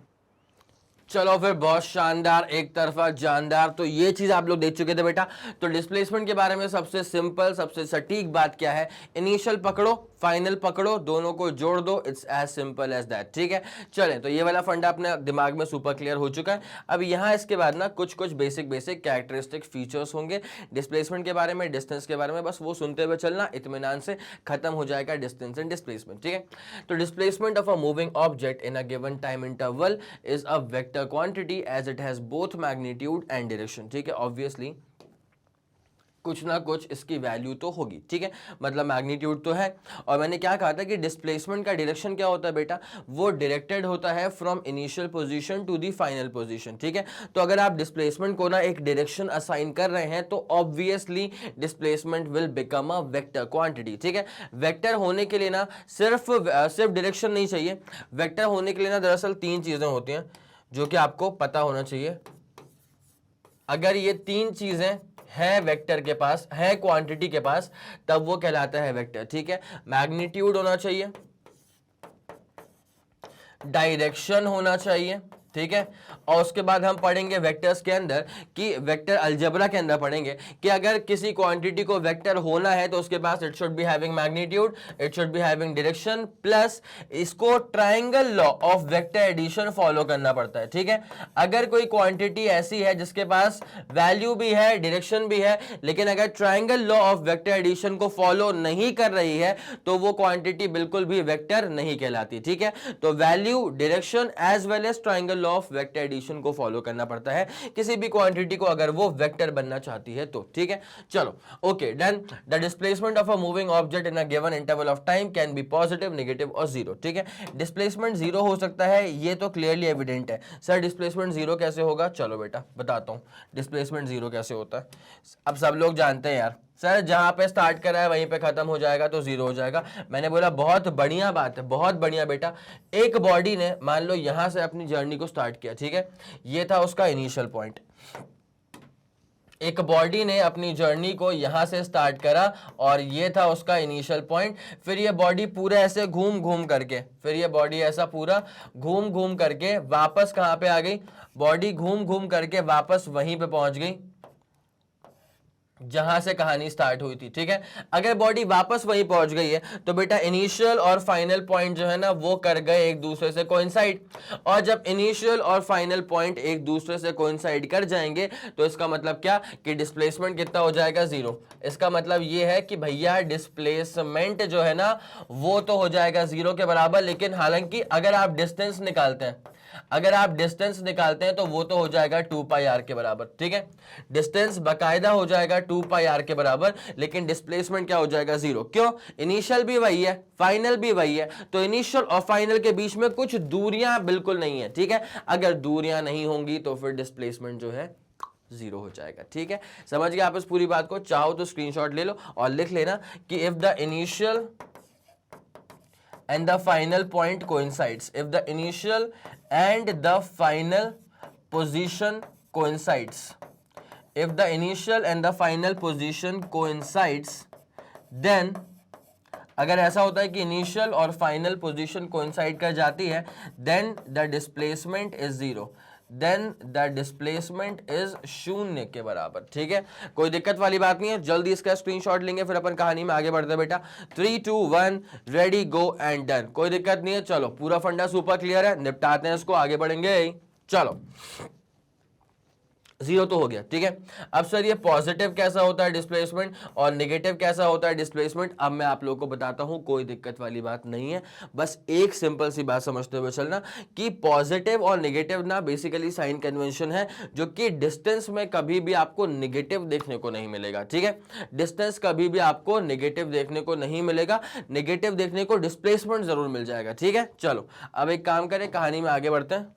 चलो फिर, बहुत शानदार, एक तरफा जानदार। तो ये चीज आप लोग देख चुके थे बेटा। तो डिस्प्लेसमेंट के बारे में सबसे सिंपल, सबसे सटीक बात क्या है, इनिशियल पकड़ो, फाइनल पकड़ो, दोनों को जोड़ दो, it's as simple as that. ठीक है, चलें, तो ये वाला फंडा अपने दिमाग में सुपर क्लियर हो चुका है। अब यहाँ इसके बाद ना कुछ कुछ बेसिक बेसिक कैरेक्टरिस्टिक फीचर्स होंगे डिस्प्लेसमेंट के बारे में, डिस्टेंस के बारे में, बस वो सुनते हुए चलना, इत्मीनान से खत्म हो जाएगा डिस्टेंस एंड डिस्प्लेसमेंट। ठीक है, तो displacement of a moving object in a given time interval is a vector quantity as it has both magnitude and direction. ठीक है, ऑब्वियसली कुछ ना कुछ इसकी वैल्यू तो होगी। ठीक है, मतलब मैग्नीट्यूड तो है। और मैंने क्या कहा था कि डिस्प्लेसमेंट का डायरेक्शन क्या होता है बेटा, वो डायरेक्टेड होता है from initial position to the final position. ठीक है, तो अगर आप डिस्प्लेसमेंट को ना एक डायरेक्शन असाइन कर रहे हैं तो obviously displacement will become a vector quantity. ठीक है, वेक्टर होने के लिए ना सिर्फ डायरेक्शन नहीं चाहिए। वेक्टर होने के लिए ना दरअसल तीन चीजें होती हैं जो कि आपको पता होना चाहिए। अगर ये तीन चीजें है वेक्टर के पास, है क्वांटिटी के पास, तब वो कहलाता है वेक्टर। ठीक है, मैग्नीट्यूड होना चाहिए, डायरेक्शन होना चाहिए। ठीक है, और उसके बाद हम पढ़ेंगे वेक्टर्स के अंदर कि वेक्टर अलजेब्रा के अंदर पढ़ेंगे कि अगर किसी क्वांटिटी को वेक्टर होना है तो उसके पास it should be having magnitude, it should be having direction, plus इसको triangle law of vector addition follow करना पड़ता है। ठीक है, अगर कोई क्वांटिटी ऐसी है जिसके पास वैल्यू भी है, डायरेक्शन भी है, लेकिन अगर triangle law of vector addition को फॉलो नहीं कर रही है तो वो क्वांटिटी बिल्कुल भी वेक्टर नहीं कहलाती। ठीक है, तो value, direction as well as triangle law of vector addition को फॉलो करना पड़ता है किसी भी क्वांटिटी को अगर वो वेक्टर बनना चाहती है तो। ठीक है, चलो, okay done. The displacement of a moving object in a given interval of time can be positive, negative और जीरो। ठीक है, डिस्प्लेसमेंट जीरो हो सकता है, ये तो क्लियरली एविडेंट है। सर डिस्प्लेसमेंट जीरो कैसे होगा, चलो बेटा बताता हूं डिस्प्लेसमेंट जीरो कैसे होता है। अब सब लोग जानते हैं यार, सर जहां पे स्टार्ट करा है वहीं पे खत्म हो जाएगा तो जीरो हो जाएगा। मैंने बोला बहुत बढ़िया बात है, बहुत बढ़िया बेटा। एक बॉडी ने मान लो यहां से अपनी जर्नी को स्टार्ट किया। ठीक है, ये था उसका इनिशियल पॉइंट। एक बॉडी ने अपनी जर्नी को यहां से स्टार्ट करा और ये था उसका इनिशियल पॉइंट। फिर ये बॉडी पूरा ऐसे घूम घूम करके, फिर ये बॉडी ऐसा पूरा घूम घूम करके वापस कहां पे आ गई, बॉडी घूम घूम करके वापस वहीं पे पहुंच गई जहां से कहानी स्टार्ट हुई थी। ठीक है, अगर बॉडी वापस वहीं पहुंच गई है तो बेटा इनिशियल और फाइनल पॉइंट जो है ना वो कर गए एक दूसरे से कोइंसाइड। और जब इनिशियल और फाइनल पॉइंट एक दूसरे से कोइंसाइड कर जाएंगे तो इसका मतलब क्या कि डिस्प्लेसमेंट कितना हो जाएगा, जीरो। इसका मतलब ये है कि भैया डिस्प्लेसमेंट जो है ना वो तो हो जाएगा जीरो के बराबर। लेकिन हालांकि अगर आप डिस्टेंस निकालते हैं, अगर आप डिस्टेंस निकालते हैं तो वो तो हो जाएगा 2 पाई आर के बराबर। ठीक है, डिस्टेंस बकायदा हो जाएगा 2 पाई आर के बराबर, लेकिन डिस्प्लेसमेंट क्या हो जाएगा, जीरो। क्यों, इनिशियल भी वही है, फाइनल भी वही है, तो इनिशियल और फाइनल के बीच में कुछ दूरियां बिल्कुल नहीं है। ठीक है, अगर दूरियां नहीं होंगी तो फिर डिस्प्लेसमेंट जो है जीरो हो जाएगा। ठीक है, समझ गए आप इस पूरी बात को। चाहो तो स्क्रीनशॉट ले लो और लिख लेना कि if the initial and the final point coincides, if the initial and the final position coincides, if the initial and the final position coincides, then अगर ऐसा होता है कि इनिशियल और फाइनल पोजीशन कोइंसाइड कर जाती है, then the displacement is zero, then the displacement is शून्य के बराबर। ठीक है, कोई दिक्कत वाली बात नहीं है। जल्दी इसका स्क्रीनशॉट लेंगे फिर अपन कहानी में आगे बढ़ते हैं बेटा। 3 2 1 रेडी गो एंड डन। कोई दिक्कत नहीं है, चलो पूरा फंडा सुपर क्लियर है, निपटाते हैं इसको, आगे बढ़ेंगे। चलो, जीरो तो हो गया। ठीक है, अब सर ये पॉजिटिव कैसा होता है डिस्प्लेसमेंट और नेगेटिव कैसा होता है डिस्प्लेसमेंट, अब मैं आप लोगों को बताता हूं। कोई दिक्कत वाली बात नहीं है, बस एक सिंपल सी बात समझते हुए चलना कि पॉजिटिव और नेगेटिव ना बेसिकली साइन कन्वेंशन है जो कि डिस्टेंस में कभी भी आपको नेगेटिव देखने को नहीं मिलेगा। ठीक है, डिस्टेंस कभी भी आपको नेगेटिव देखने को नहीं मिलेगा, नेगेटिव देखने को डिस्प्लेसमेंट जरूर मिल जाएगा। ठीक है, चलो अब एक काम करें, कहानी में आगे बढ़ते हैं।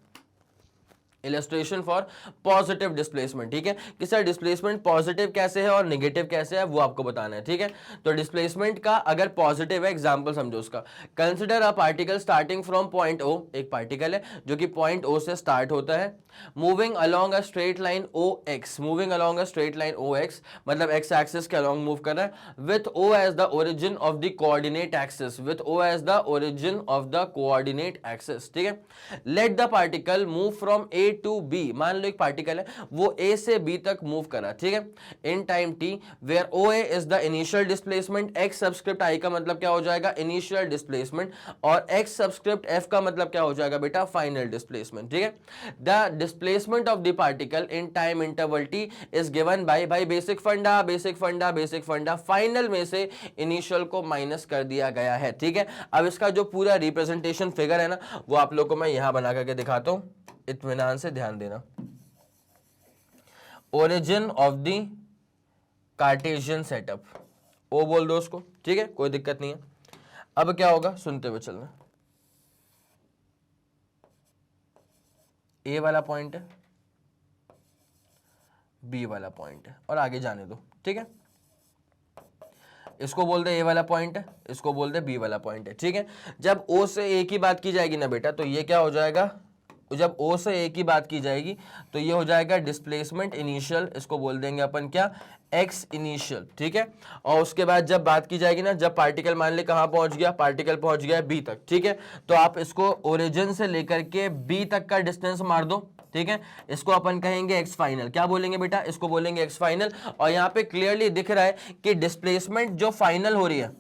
Illustration for positive displacement. ठीक है, कि सर डिस्प्लेसमेंट पॉजिटिव कैसे है और नेगेटिव कैसे है वो आपको बताना है। ठीक है, तो डिस्प्लेसमेंट का अगर पॉजिटिव है, एग्जांपल समझो उसका, consider a particle starting from point O, एक पार्टिकल है जो कि पॉइंट ओ से स्टार्ट होता है, moving along a straight line O X, moving along a straight line O X मतलब एक्स एक्सिस के अलोंग मूव कर रहा है, with O as the origin of the coordinate axis, with O as the origin of the coordinate axis. ठीक है, let the particle move from A to B, मान लो एक पार्टिकल है वो ए से बी तक मूव करा, ठीक है, in time T, where O A is the initial displacement, X subscript I का मतलब क्या हो जाएगा, इनिशियल डिस्प्लेसमेंट, और एक्स सबस्क्रिप्ट एफ का मतलब क्या हो जाएगा बेटा, फाइनल डिस्प्लेसमेंट, ठीक है। The displacement of the particle in time interval T is given by, भाई बेसिक फंडा बेसिक फंडा बेसिक फंडा, फाइनल में से इनिशियल को माइनस कर दिया गया है, ठीक है। अब इसका जो पूरा रिप्रेजेंटेशन फिगर है ना, वो आप लोग को मैं यहां बना करके दिखाता हूं, इत्मीनान से ध्यान देना। Origin of the Cartesian setup, O बोल दो उसको, ठीक है, कोई दिक्कत नहीं है। अब क्या होगा, सुनते हुए चलना। ए वाला पॉइंट है, बी वाला पॉइंट है, और आगे जाने दो, ठीक है। इसको बोलते ए वाला पॉइंट है, इसको बोलते बी वाला पॉइंट है, ठीक है। जब ओ से ए की बात की जाएगी ना बेटा, तो ये क्या हो जाएगा, जब ओ से ए की बात की जाएगी तो ये हो जाएगा डिस्प्लेसमेंट इनिशियल, इसको बोल देंगे अपन क्या, एक्स इनिशियल, ठीक है। और उसके बाद जब बात की जाएगी ना, जब पार्टिकल मान ले कहां पहुंच गया, पार्टिकल पहुंच गया बी तक, ठीक है, तो आप इसको ओरिजिन से लेकर के बी तक का डिस्टेंस मार दो, ठीक है। इसको अपन कहेंगे एक्स फाइनल, क्या बोलेंगे बेटा, इसको बोलेंगे एक्स फाइनल। और यहां पे क्लियरली दिख रहा है कि डिस्प्लेसमेंट जो फाइनल हो रही है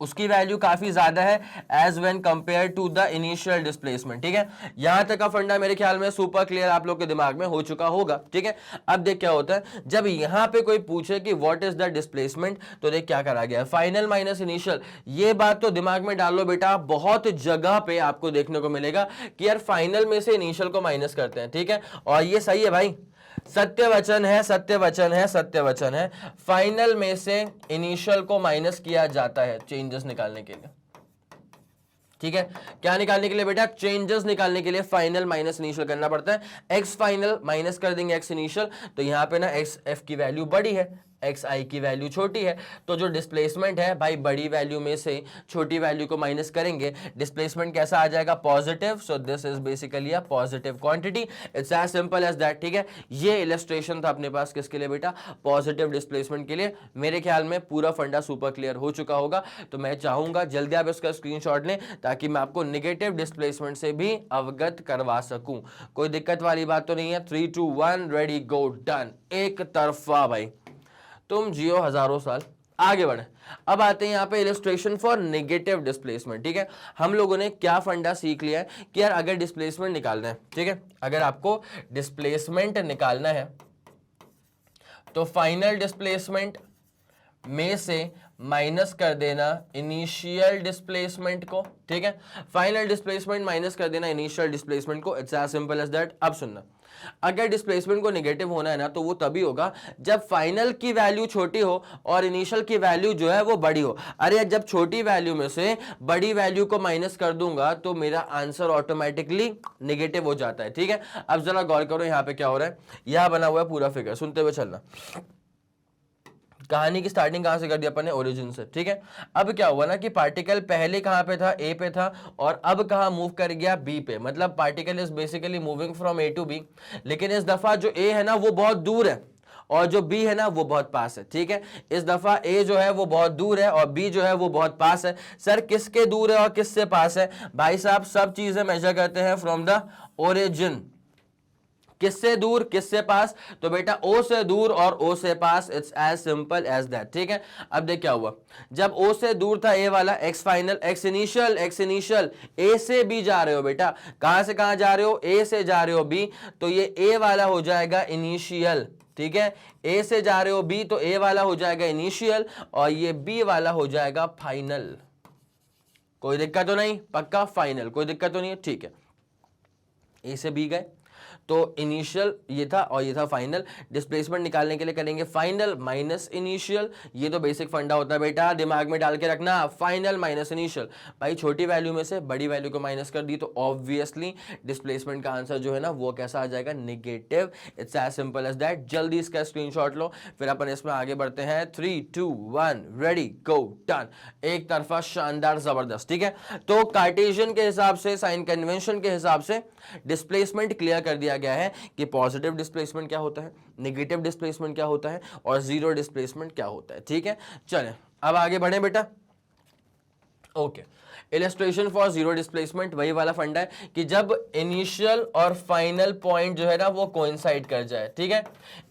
उसकी वैल्यू काफी ज्यादा है as when compare to the initial displacement, ठीक है। यहां तक का फंडा मेरे ख्याल में सुपर क्लियर आप लोग के दिमाग में हो चुका होगा, ठीक है। अब देख क्या होता है, जब यहां पे कोई पूछे कि व्हाट इज द डिस्प्लेसमेंट, तो देख क्या करा गया है, फाइनल माइनस इनिशियल। ये बात तो दिमाग में डाल लो बेटा, बहुत जगह पे आपको देखने को मिलेगा कि यार फाइनल में से इनिशियल को माइनस करते हैं, ठीक है। और ये सही है भाई, सत्य वचन है, सत्य वचन है, सत्य वचन है, फाइनल में से इनिशियल को माइनस किया जाता है चेंजेस निकालने के लिए, ठीक है। क्या निकालने के लिए बेटा, चेंजेस निकालने के लिए फाइनल माइनस इनिशियल करना पड़ता है। एक्स फाइनल माइनस कर देंगे एक्स इनिशियल, तो यहां पे ना एक्स एफ की वैल्यू बड़ी है, एक्स आई की वैल्यू छोटी है, तो जो डिस्प्लेसमेंट है भाई बड़ी वैल्यू में से छोटी वैल्यू को माइनस करेंगे, डिस्प्लेसमेंट कैसा आ जाएगा, positive. So this is basically a positive quantity, it's as simple as that, ठीक है। ये इलस्ट्रेशन था अपने पास किसके लिए बेटा, पॉजिटिव डिस्प्लेसमेंट के लिए। मेरे ख्याल में पूरा फंडा सुपर क्लियर हो चुका होगा, तो मैं चाहूंगा जल्दी आप इसका स्क्रीनशॉट लें ताकि मैं आपको नेगेटिव डिस्प्लेसमेंट से भी अवगत करवा सकूं। कोई दिक्कत वाली बात तो नहीं है। 3 2 1 रेडी गो डन, एक तरफा भाई, तुम जियो हजारों साल। आगे बढ़े, अब आते हैं यहाँ पे इलस्ट्रेशन फॉर नेगेटिव डिस्प्लेसमेंट, ठीक है। हम लोगों ने क्या फंडा सीख लिया है कि यार अगर डिस्प्लेसमेंट निकालना है, ठीक है, अगर आपको डिस्प्लेसमेंट निकालना है तो फाइनल डिस्प्लेसमेंट में से माइनस कर देना इनिशियल डिस्प्लेसमेंट को, ठीक है। फाइनल डिस्प्लेसमेंट माइनस कर देना इनिशियल डिस्प्लेसमेंट को, it's as simple as that. अब सुनना, अगर डिस्प्लेसमेंट को नेगेटिव होना है ना, तो वो तभी होगा जब फाइनल की वैल्यू छोटी हो और इनिशियल की वैल्यू जो है वो बड़ी हो। अरे जब छोटी वैल्यू में से बड़ी वैल्यू को माइनस कर दूंगा तो मेरा आंसर ऑटोमेटिकली नेगेटिव हो जाता है, ठीक है। अब जरा गौर करो यहां पे क्या हो रहा है, यहां बना हुआ है पूरा फिगर, सुनते हुए चलना। कहानी की स्टार्टिंग कहां से कर दिया अपन ने, ओरिजिन से, ठीक है। अब क्या हुआ ना कि पार्टिकल पहले कहां पे था, ए पे था, और अब कहां मूव कर गया, बी पे। मतलब particle is basically moving from A to B, लेकिन इस दफा जो ए है ना वो बहुत दूर है और जो बी है ना वो बहुत पास है, ठीक है। इस दफा ए जो है वो बहुत दूर है और बी जो है वो बहुत पास है। सर किसके दूर है और किससे पास है, भाई साहब सब चीजें मेजर करते हैं फ्रॉम द ओरिजिन। किससे दूर किससे पास, तो बेटा ओ से दूर और ओ से पास, it's as simple as that, ठीक है। अब देख क्या हुआ, जब ओ से दूर था ए वाला, एक्स फाइनल, एक्स इनिशियल ए से बी जा रहे हो बेटा, कहां से कहां जा रहे हो, ए से जा रहे हो बी, तो ये ए वाला हो जाएगा इनिशियल, ठीक है। ए से जा रहे हो बी तो ए वाला हो जाएगा इनिशियल और ये बी वाला हो जाएगा फाइनल। कोई दिक्कत तो नहीं, पक्का फाइनल, कोई दिक्कत तो नहीं है, ठीक है। ए से बी गए तो इनिशियल ये था और ये था फाइनल। डिस्प्लेसमेंट निकालने के लिए करेंगे फाइनल माइनस इनिशियल, ये तो बेसिक फंडा होता है बेटा, दिमाग में डाल के रखना, फाइनल माइनस इनिशियल। भाई छोटी वैल्यू में से बड़ी वैल्यू को माइनस कर दी तो ऑब्वियसली डिस्प्लेसमेंट का आंसर जो है ना वो कैसा आ जाएगा, negative. It's as simple as that. जल्दी इसका स्क्रीनशॉट लो, फिर अपन इसमें आगे बढ़ते हैं। 3 2 1 रेडी गो डन, एक तरफा शानदार जबरदस्त, ठीक है। तो कार्टेशियन के हिसाब से, साइन कन्वेंशन के हिसाब से डिस्प्लेसमेंट क्लियर कर दिया गया है कि पॉजिटिव डिस्प्लेसमेंट क्या होता है, नेगेटिव डिस्प्लेसमेंट क्या होता है और जीरो डिस्प्लेसमेंट क्या होता है, ठीक है। चलें अब आगे बढ़े बेटा, okay, illustration for zero displacement वही वाला फंडा है कि जब इनिशियल और फाइनल पॉइंट जो है ना वो कोइंसाइड कर जाए, ठीक है,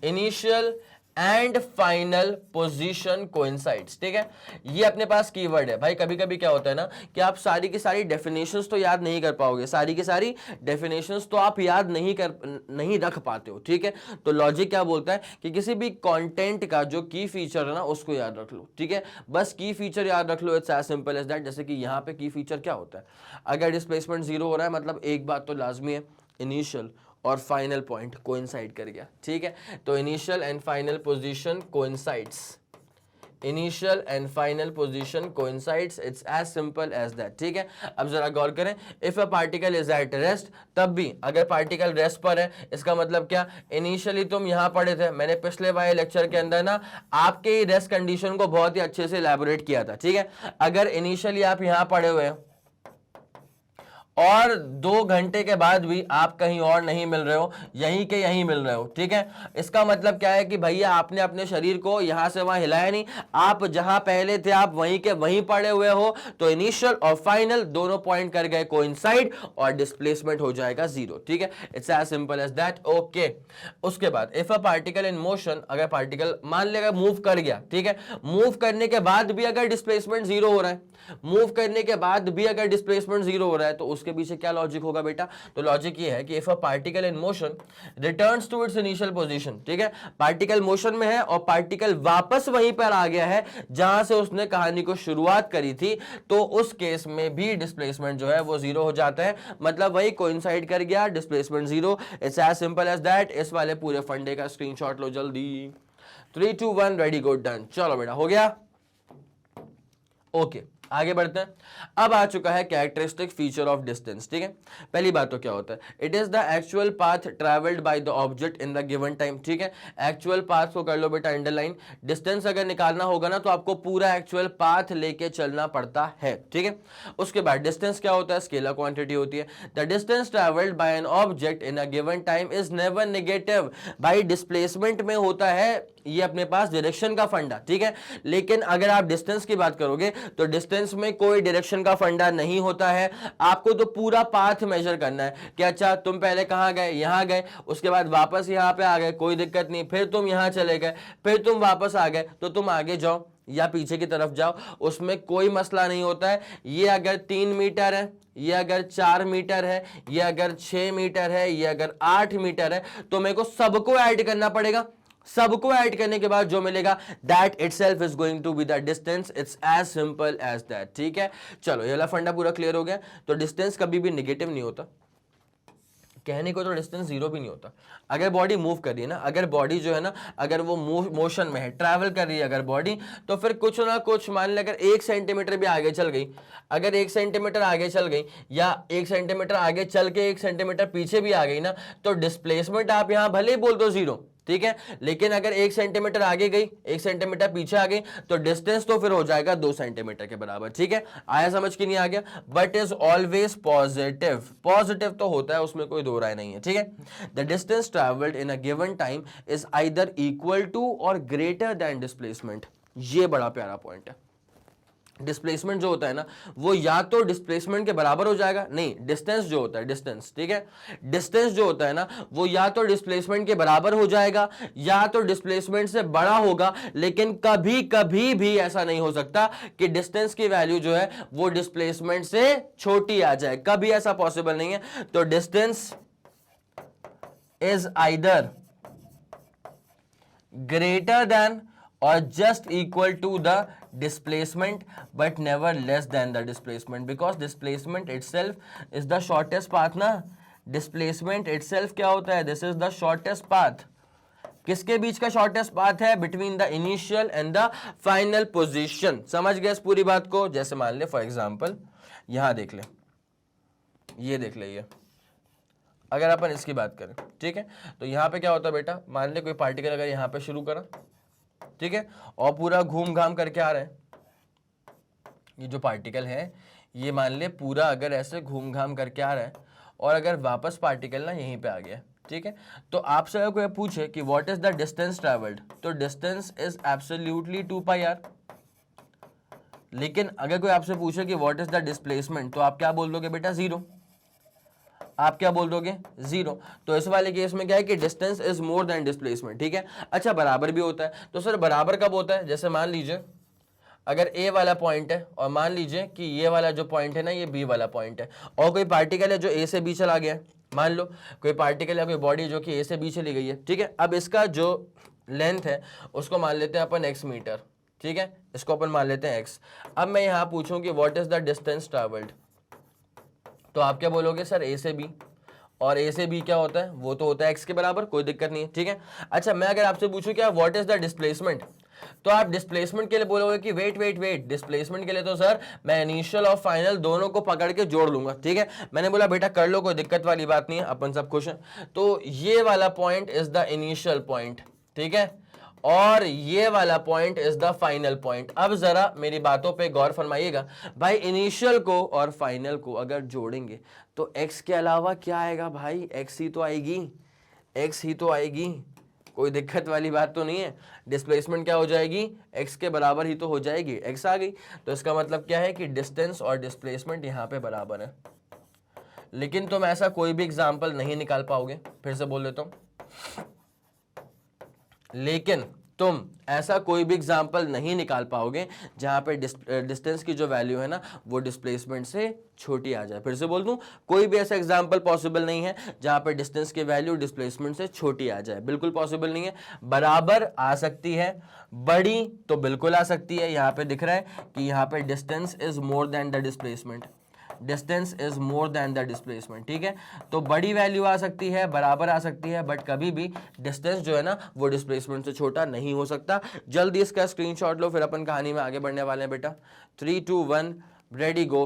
initial and final position coincides, ठीक है, ये अपने पास कीवर्ड है भाई। कभी कभी क्या होता है ना कि आप सारी की सारी डेफिनेशंस तो याद नहीं कर पाओगे, सारी की सारी डेफिनेशंस तो आप याद नहीं रख पाते हो, ठीक है। तो लॉजिक क्या बोलता है कि किसी भी कंटेंट का जो की फीचर है ना उसको याद रख लो, ठीक है, बस की फीचर याद रख लो, it's as simple as that. जैसे कि यहाँ पे की फीचर क्या होता है, अगर डिस्प्लेसमेंट जीरो हो रहा है मतलब एक बात तो लाजमी है, इनिशियल और फाइनल पॉइंट कोइंसाइड कर गया, ठीक है। तो initial and final position coincides, initial and final position coincides, it's as simple as that, ठीक है। अब जरा गौर करें, if a particle is at rest, तब भी अगर पार्टिकल रेस्ट पर है, इसका मतलब क्या, इनिशियली तुम यहां पढ़े थे, मैंने पिछले वाले लेक्चर के अंदर ना आपके रेस्ट कंडीशन को बहुत ही अच्छे से इलैबोरेट किया था, ठीक है। अगर इनिशियली आप यहां पढ़े हुए हैं और 2 घंटे के बाद भी आप कहीं और नहीं मिल रहे हो, यहीं के यहीं मिल रहे हो, ठीक है, इसका मतलब क्या है कि भैया आपने अपने शरीर को यहां से वहां हिलाया नहीं, आप जहां पहले थे आप वहीं के वहीं पड़े हुए हो, तो इनिशियल और फाइनल दोनों पॉइंट कर गए कोइंसाइड और डिस्प्लेसमेंट हो जाएगा जीरो, ठीक है, it's as simple as that. Okay, उसके बाद if a particle in motion, अगर पार्टिकल मान लेगा मूव कर गया, ठीक है, मूव करने के बाद भी अगर डिस्प्लेसमेंट जीरो हो रहा है, मूव करने के बाद भी अगर डिस्प्लेसमेंट जीरो हो रहा है, तो उसके पीछे क्या लॉजिक होगा बेटा, तो लॉजिक ये है कि if a particle in motion returns to its initial position, ठीक है, पार्टिकल मोशन में है और पार्टिकल वापस वहीं पर आ गया है जहां से उसने कहानी को शुरुआत करी थी, तो उस केस में भी डिस्प्लेसमेंट जो है वो जीरो हो जाता है, मतलब वही कोइंसाइड कर गया, displacement zero, it's as simple as that. इस वाले पूरे फंडे का स्क्रीनशॉट लो जल्दी, 3 2 1 रेडी गो डन। चलो बेटा हो गया, ओके आगे बढ़ते हैं। अब आ चुका है कैरेक्टरिस्टिक फीचर ऑफ डिस्टेंस, ठीक है। पहली बात तो क्या होता है, it is the actual path travelled bye the object in the given time, ठीक है, एक्चुअल पाथ को कर लो बेटा अंडरलाइन। डिस्टेंस अगर निकालना होगा ना तो आपको पूरा एक्चुअल पाथ लेके चलना पड़ता है, ठीक है। उसके बाद डिस्टेंस क्या होता है, स्केलर क्वांटिटी होती है। The distance travelled bye N object in a given time is never negative, भाई डिस्प्लेसमेंट में होता है ये अपने पास डायरेक्शन का फंडा, ठीक है, लेकिन अगर आप डिस्टेंस की बात करोगे तो डिस्टेंस में कोई डायरेक्शन का फंडा नहीं होता है, आपको तो पूरा पाथ मेजर करना है कि अच्छा तुम पहले कहां गए, यहां गए, उसके बाद वापस यहां पे आ गए, कोई दिक्कत नहीं, फिर तुम यहां चले गए, फिर तुम वापस आ गए, तो तुम आगे जाओ या पीछे की तरफ जाओ, उसमें कोई मसला नहीं होता है। ये अगर 3 मीटर है, ये अगर 4 मीटर है, ये अगर 6 मीटर है, ये अगर 8 मीटर है, तो मेरे को सबको ऐड करना पड़ेगा, सबको ऐड करने के बाद जो मिलेगा that itself is going to be the distance, it's as simple as that, ठीक है। चलो ये वाला फंडा पूरा क्लियर हो गया। तो डिस्टेंस कभी भी नेगेटिव नहीं होता, कहने को तो डिस्टेंस जीरो भी नहीं होता। अगर बॉडी मूव कर रही है ना, अगर बॉडी जो है ना, अगर वो मोशन में है, ट्रैवल कर रही है अगर बॉडी, तो फिर कुछ ना कुछ मान ले अगर 1 सेंटीमीटर भी आगे चल गई, अगर 1 सेंटीमीटर आगे चल गई या 1 सेंटीमीटर आगे चल के 1 सेंटीमीटर पीछे भी आ गई ना, तो डिस्प्लेसमेंट आप यहां भले ही बोल दो जीरो, ठीक है, लेकिन अगर 1 सेंटीमीटर आगे गई 1 सेंटीमीटर पीछे आ गई तो डिस्टेंस तो फिर हो जाएगा 2 सेंटीमीटर के बराबर, ठीक है। आया समझ कि नहीं आ गया, but is always positive, positive तो होता है, उसमें कोई दो राय नहीं है, ठीक है। The distance travelled in a given time is either equal to और ग्रेटर देन डिस्प्लेसमेंट, ये बड़ा प्यारा पॉइंट है। डिस्प्लेसमेंट जो होता है ना वो या तो डिस्प्लेसमेंट के बराबर हो जाएगा, नहीं डिस्टेंस जो होता है, डिस्टेंस, ठीक है, डिस्टेंस जो होता है ना वो या तो डिस्प्लेसमेंट के बराबर हो जाएगा या तो डिस्प्लेसमेंट से बड़ा होगा, लेकिन कभी कभी भी ऐसा नहीं हो सकता कि डिस्टेंस की वैल्यू जो है वो डिस्प्लेसमेंट से छोटी आ जाए, कभी ऐसा पॉसिबल नहीं है। तो distance is either greater than or just equal to the displacement but never less than the displacement, because displacement itself is the shortest path ना, displacement itself क्या होता है, this is the shortest path, किसके बीच का shortest path है, between the initial and the final position. समझ गए इस पूरी बात को। जैसे मान ले फॉर एग्जांपल यहां देख ले, ये देख ले, ये अगर अपन इसकी बात करें, ठीक है, तो यहां पे क्या होता है बेटा, मान ले कोई पार्टिकल अगर यहां पे शुरू करा, ठीक है, और पूरा घूम घाम करके आ रहा है, ये जो पार्टिकल है ये मान ले पूरा अगर ऐसे घूम घाम करके आ रहा है और अगर वापस पार्टिकल ना यहीं पे आ गया, ठीक है, तो आपसे अगर कोई पूछे कि what is the distance travelled, तो distance is absolutely 2 pi R, लेकिन अगर कोई आपसे पूछे कि व्हाट इज द डिस्प्लेसमेंट, तो आप क्या बोल दोगे बेटा? जीरो। आप क्या बोल दोगे? जीरो। तो इस वाले केस में क्या है कि distance is more than displacement, ठीक है। अच्छा, बराबर भी होता है, तो सर बराबर कब होता है? जैसे मान लीजिए अगर ए वाला पॉइंट है और मान लीजिए कि ये वाला जो पॉइंट है ना ये बी वाला पॉइंट है, और कोई पार्टिकल है जो ए से बी चला गया है, मान लो कोई पार्टिकल या कोई बॉडी जो कि ए से बी चली गई है, ठीक है। अब इसका जो लेंथ है उसको मान लेते हैं अपन एक्स मीटर, ठीक है, इसको अपन मान लेते हैं एक्स। अब मैं यहाँ पूछूं कि what is the distance travelled, तो आप क्या बोलोगे? सर ए से बी, और ए से बी क्या होता है? वो तो होता है एक्स के बराबर, कोई दिक्कत नहीं है, ठीक है। अच्छा, मैं अगर आपसे पूछूं क्या व्हाट इज द डिस्प्लेसमेंट, तो आप डिस्प्लेसमेंट के लिए बोलोगे कि वेट वेट वेट, डिस्प्लेसमेंट के लिए तो सर मैं इनिशियल और फाइनल दोनों को पकड़ के जोड़ लूंगा, ठीक है। मैंने बोला बेटा कर लो, कोई दिक्कत वाली बात नहीं है, अपन सब खुश हैं। तो ये वाला point is the initial point, ठीक है, और ये वाला point is the final point. अब जरा मेरी बातों पे गौर फरमाइएगा भाई, इनिशियल को और फाइनल को अगर जोड़ेंगे तो x के अलावा क्या आएगा भाई? x ही तो आएगी, x ही तो आएगी, कोई दिक्कत वाली बात तो नहीं है। डिस्प्लेसमेंट क्या हो जाएगी? x के बराबर ही तो हो जाएगी, x आ गई। तो इसका मतलब क्या है कि डिस्टेंस और डिस्प्लेसमेंट यहाँ पे बराबर है। लेकिन तुम ऐसा कोई भी एग्जाम्पल नहीं निकाल पाओगे, फिर से बोल देता हूं, लेकिन तुम ऐसा कोई भी एग्जाम्पल नहीं निकाल पाओगे जहां पे डिस्टेंस की जो वैल्यू है ना वो डिस्प्लेसमेंट से छोटी आ जाए। फिर से बोल दूं, कोई भी ऐसा एग्जाम्पल पॉसिबल नहीं है जहां पे डिस्टेंस की वैल्यू डिस्प्लेसमेंट से छोटी आ जाए, बिल्कुल पॉसिबल नहीं है। बराबर आ सकती है, बड़ी तो बिल्कुल आ सकती है। यहां पे दिख रहा है कि यहां पे distance is more than the displacement, distance is more than the displacement, ठीक है। तो बड़ी वैल्यू आ सकती है, बराबर आ सकती है, बट कभी भी डिस्टेंस जो है ना वो डिस्प्लेसमेंट से छोटा नहीं हो सकता। जल्दी इसका स्क्रीनशॉट लो, फिर अपन कहानी में आगे बढ़ने वाले हैं बेटा। 3 2 1 रेडी गो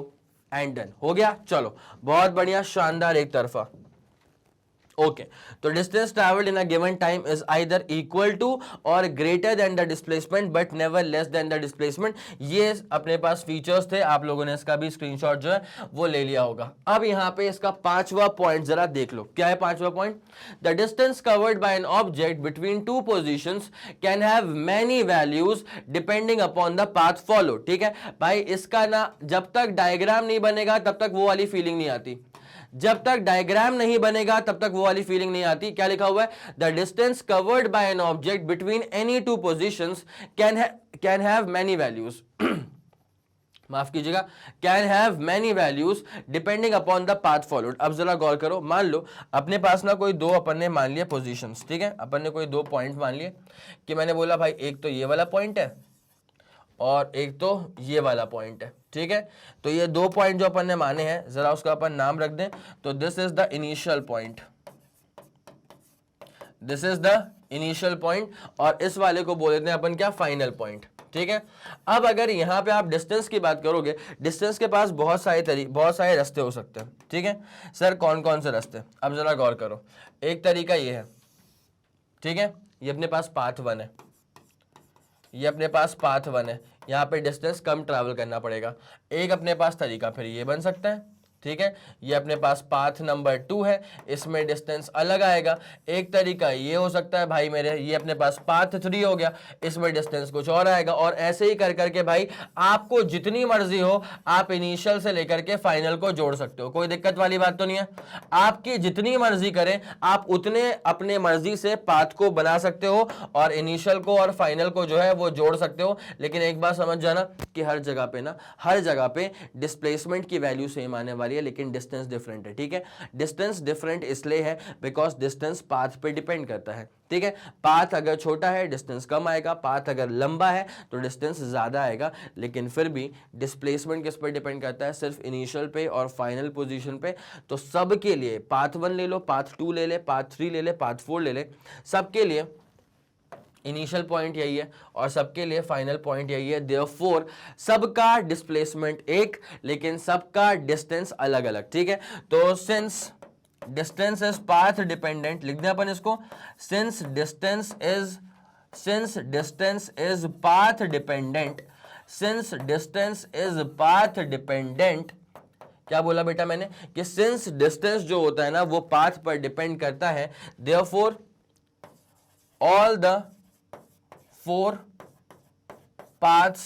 एंड डन। हो गया, चलो बहुत बढ़िया, शानदार, एक तरफा। ओके, तो distance travelled in a given time is either equal to और greater than the displacement but never less than the displacement. ये अपने पास फीचर्स थे, आप लोगों ने इसका भी स्क्रीनशॉट जो है वो ले लिया होगा। अब यहां पे इसका पांचवा पॉइंट जरा देख लो, क्या है पांचवा point? The distance covered by N object between two positions can have many values depending upon the path follow, ठीक है भाई। इसका ना जब तक डायग्राम नहीं बनेगा तब तक वो वाली फीलिंग नहीं आती, जब तक डायग्राम नहीं बनेगा तब तक वो वाली फीलिंग नहीं आती। क्या लिखा हुआ है? The distance covered by N object between any two positions can have many values माफ कीजिएगा, can have many values depending upon the path followed. अब जरा गौर करो, मान लो अपने पास ना कोई दो अपन ने मान लिए पोजीशंस, ठीक है, अपन ने कोई दो पॉइंट मान लिए कि मैंने बोला भाई एक तो ये वाला पॉइंट है और एक तो ये वाला पॉइंट है, ठीक है। तो ये दो पॉइंट जो अपन ने माने हैं, जरा उसका अपन नाम रख दें। तो this is the initial point, this is the initial point, और इस वाले को बोल देते हैं अपन क्या? फाइनल पॉइंट, ठीक है। अब अगर यहां पे आप डिस्टेंस की बात करोगे, डिस्टेंस के पास बहुत सारे रास्ते हो सकते हैं, ठीक है। सर कौन कौन से रास्ते? अब जरा गौर करो, एक तरीका ये है, ठीक है, ये अपने पास पाथ 1 है, ये अपने पास पाथ 1 है, यहाँ पे डिस्टेंस कम ट्रैवल करना पड़ेगा। एक अपने पास तरीका फिर ये बन सकता है, ठीक है, ये अपने पास पाथ नंबर 2 है, इसमें डिस्टेंस अलग आएगा। एक तरीका ये हो सकता है भाई मेरे, ये अपने पास पाथ 3 हो गया, इसमें डिस्टेंस कुछ और आएगा। और ऐसे ही कर करके भाई आपको जितनी मर्जी हो आप इनिशियल से लेकर के फाइनल को जोड़ सकते हो, कोई दिक्कत वाली बात तो नहीं है। आपकी जितनी मर्जी करें आप उतने अपने मर्जी से पाथ को बना सकते हो और इनिशियल को और फाइनल को जो है वो जोड़ सकते हो। लेकिन एक बात समझ जाना कि हर जगह पे डिस्प्लेसमेंट की वैल्यू सेम आने वाली है, लेकिन डिस्टेंस डिफरेंट है, ठीक है। डिस्टेंस डिफरेंट इसलिए है बिकॉज डिस्टेंस पाथ पे डिपेंड करता है, ठीक है। पाथ अगर छोटा है डिस्टेंस कम आएगा, पाथ अगर लंबा है तो डिस्टेंस ज्यादा आएगा। लेकिन फिर भी डिस्प्लेसमेंट किस पर डिपेंड करता है? सिर्फ इनिशियल पे और फाइनल पोजीशन पे। तो सबके लिए पाथ 1 ले लो, पाथ 2 ले ले, पाथ 3 ले ले, पाथ 4 ले ले, सबके लिए इनिशियल पॉइंट यही है और सबके लिए फाइनल पॉइंट यही है। देयरफॉर सबका डिस्प्लेसमेंट एक, लेकिन सबका डिस्टेंस अलग अलग, ठीक है। तो since distance is path dependent, लिख दें अपन इसको, since distance is path dependent, since distance is path dependent, क्या बोला बेटा मैंने कि सिंस डिस्टेंस जो होता है ना वो पाथ पर डिपेंड करता है, therefore all the 4 paths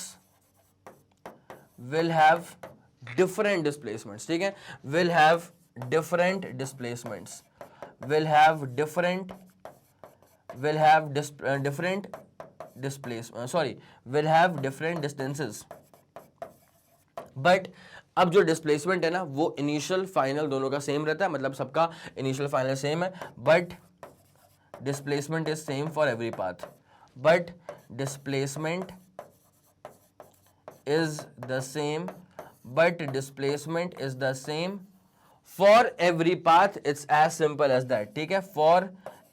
will have different displacements, ठीक है, will have different displacements, will have different will have different distances, but अब जो डिस्प्लेसमेंट है ना वो इनिशियल फाइनल दोनों का सेम रहता है, मतलब सबका इनिशियल फाइनल सेम है, but displacement is same for every path, but displacement is the same, but displacement is the same for every path. It's as simple as that, ठीक है, for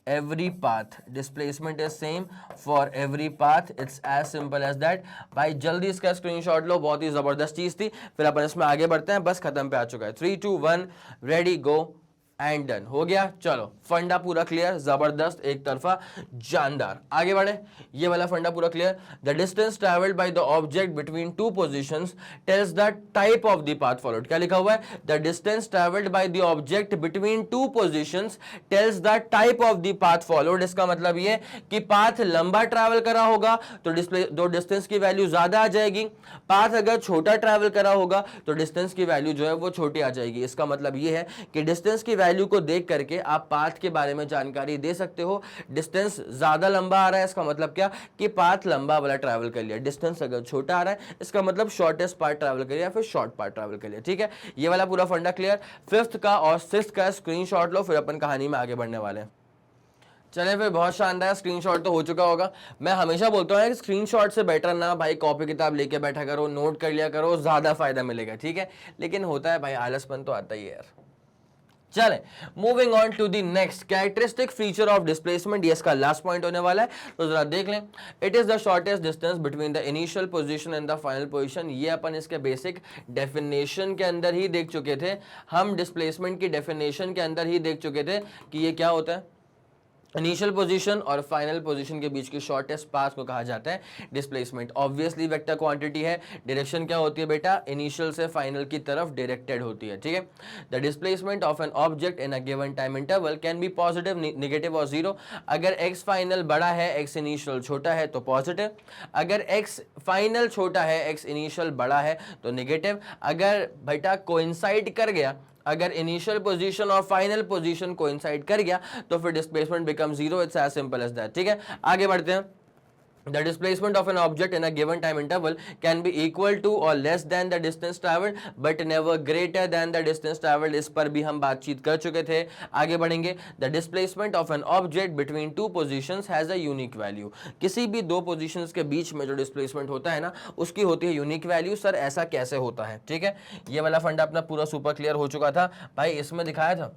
every path displacement is same for every path. It's as simple as that. भाई जल्दी इसका screenshot लो, बहुत ही जबरदस्त चीज थी, फिर अपन इसमें आगे बढ़ते हैं, बस खत्म पे आ चुका है, 3 2 1 रेडी गो एंड डन हो गया। चलो फंडा पूरा क्लियर, जबरदस्त, एक तरफा, जानदार। आगे बढ़े, ये वाला फंडा पूरा clear. The distance travelled by the object between two positions tells the type of the path followed. क्या लिखा हुआ है? The distance travelled by the object between two positions tells the type of the path followed. इसका मतलब ये कि path लंबा travel करा होगा तो डिस्टेंस की वैल्यू ज्यादा आ जाएगी, पाथ अगर छोटा ट्रैवल करा होगा तो डिस्टेंस की वैल्यू जो है वो छोटी आ जाएगी। इसका मतलब ये है कि डिस्टेंस की वैल्यू को देख करके आप पाथ के बारे में जानकारी दे सकते हो। डिस्टेंस ज्यादा लंबा आ रहा है, इसका मतलब क्या कि पाथ लंबा वाला ट्रैवल कर लिया। डिस्टेंस अगर छोटा आ रहा है, इसका मतलब शॉर्टेस्ट पार्ट ट्रैवल कर लिया या फिर शॉर्ट पार्ट ट्रैवल कर लिया। ठीक है, ये वाला पूरा फंडा क्लियर। फिफ्थ का और सिक्स्थ का स्क्रीनशॉट लो, फिर अपन कहानी में आगे बढ़ने वाले हैं। चले फिर, बहुत शानदार, स्क्रीनशॉट तो हो चुका होगा। मैं हमेशा बोलता हूँ स्क्रीनशॉट से बेटर ना भाई कॉपी किताब लेके बैठा करो, नोट कर लिया करो, ज्यादा फायदा मिलेगा। ठीक है, लेकिन होता है भाई, आलसपन तो आता ही है यार। चले moving on to the next characteristic feature of displacement, ये इसका लास्ट पॉइंट होने वाला है, तो जरा देख लें। It is the shortest distance between the initial position and the final position. ये अपन इसके बेसिक डेफिनेशन के अंदर ही देख चुके थे, हम डिस्प्लेसमेंट की डेफिनेशन के अंदर ही देख चुके थे कि ये क्या होता है। इनिशियल पोजीशन और फाइनल पोजीशन के बीच की शॉर्टेस्ट पाथ को कहा जाता है डिस्प्लेसमेंट। ऑब्वियसली वेक्टर क्वांटिटी है, डायरेक्शन क्या होती है बेटा, इनिशियल से फाइनल की तरफ डायरेक्टेड होती है। ठीक है, the displacement of an object in a given time interval can be positive, negative और जीरो। अगर एक्स फाइनल बड़ा है, एक्स इनिशियल छोटा है तो पॉजिटिव। अगर एक्स फाइनल छोटा है, एक्स इनिशियल बड़ा है तो नेगेटिव। अगर बेटा कोइंसाइड कर गया, अगर इनिशियल पोजीशन और फाइनल पोजीशन कोइंसाइड कर गया तो फिर displacement become zero. It's as simple as that. ठीक है, आगे बढ़ते हैं। The displacement of an object in a given time interval can be equal to or less than the distance traveled, but never greater than the distance traveled। इस पर भी हम बातचीत कर चुके थे। आगे बढ़ेंगे। The displacement of an object between two positions has a unique value। किसी भी दो positions के बीच में जो displacement होता है ना, उसकी होती है unique value। सर ऐसा कैसे होता है? ठीक है, ये वाला फंडा अपना पूरा सुपर क्लियर हो चुका था भाई। इसमें दिखाया था,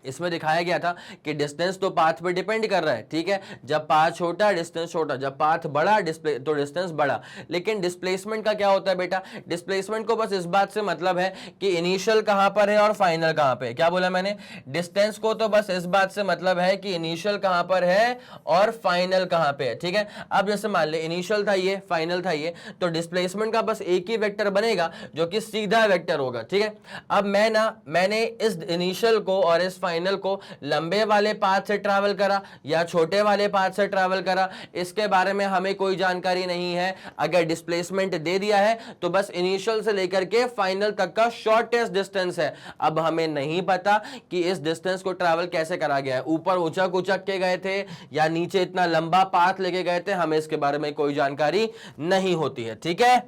इसमें दिखाया गया था कि डिस्टेंस तो पाथ पे डिपेंड कर रहा है। ठीक है, जब पाथ छोटा डिस्टेंस छोटा, जब पाथ बड़ा डिस्प्ले तो डिस्टेंस बड़ा। लेकिन डिस्प्लेसमेंट का क्या होता है बेटा, डिस्प्लेसमेंट को बस इस बात से मतलब है कि इनिशियल कहां पर है और फाइनल कहां पे है। क्या बोला मैंने? डिस्टेंस को तो बस इस बात से मतलब है कि इनिशियल कहां पर है और फाइनल कहां पे है। ठीक है, अब जैसे मान ले इनिशियल था ये, फाइनल था ये, तो डिस्प्लेसमेंट का बस एक ही वेक्टर बनेगा जो कि सीधा वेक्टर होगा। ठीक है, अब मैंने इस इनिशियल को और इस फाइनल को लंबे वाले पाथ से ट्रैवल करा या छोटे वाले पाथ से ट्रैवल करा, इसके बारे में हमें कोई जानकारी नहीं है। अगर डिस्प्लेसमेंट दे दिया है तो बस इनिशियल से लेकर के फाइनल तक का शॉर्टेस्ट डिस्टेंस है। अब हमें नहीं पता कि इस डिस्टेंस को ट्रैवल कैसे करा गया है, ऊपर उचक उचक के गए थे या नीचे इतना लंबा पाथ लेके गए थे, हमें इसके बारे में कोई जानकारी नहीं होती है। ठीक है,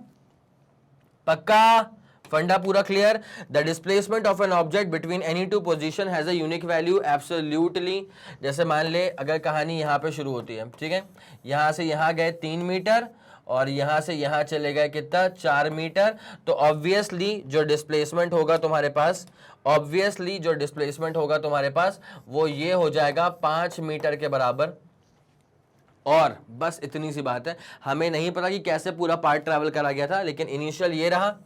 पक्का फंडा पूरा clear. The displacement of an object between any two position has a unique value, absolutely. जैसे मान ले अगर कहानी यहां पे शुरू होती है, ठीक है, यहां से यहां गए 3 मीटर और यहां से यहां चले गए कितना, 4 मीटर, तो ऑब्वियसली जो डिस्प्लेसमेंट होगा तुम्हारे पास, ऑब्वियसली जो डिस्प्लेसमेंट होगा तुम्हारे पास वो ये हो जाएगा 5 मीटर के बराबर। और बस इतनी सी बात है, हमें नहीं पता कि कैसे पूरा पार्ट ट्रैवल करा गया था, लेकिन इनिशियल ये रहा,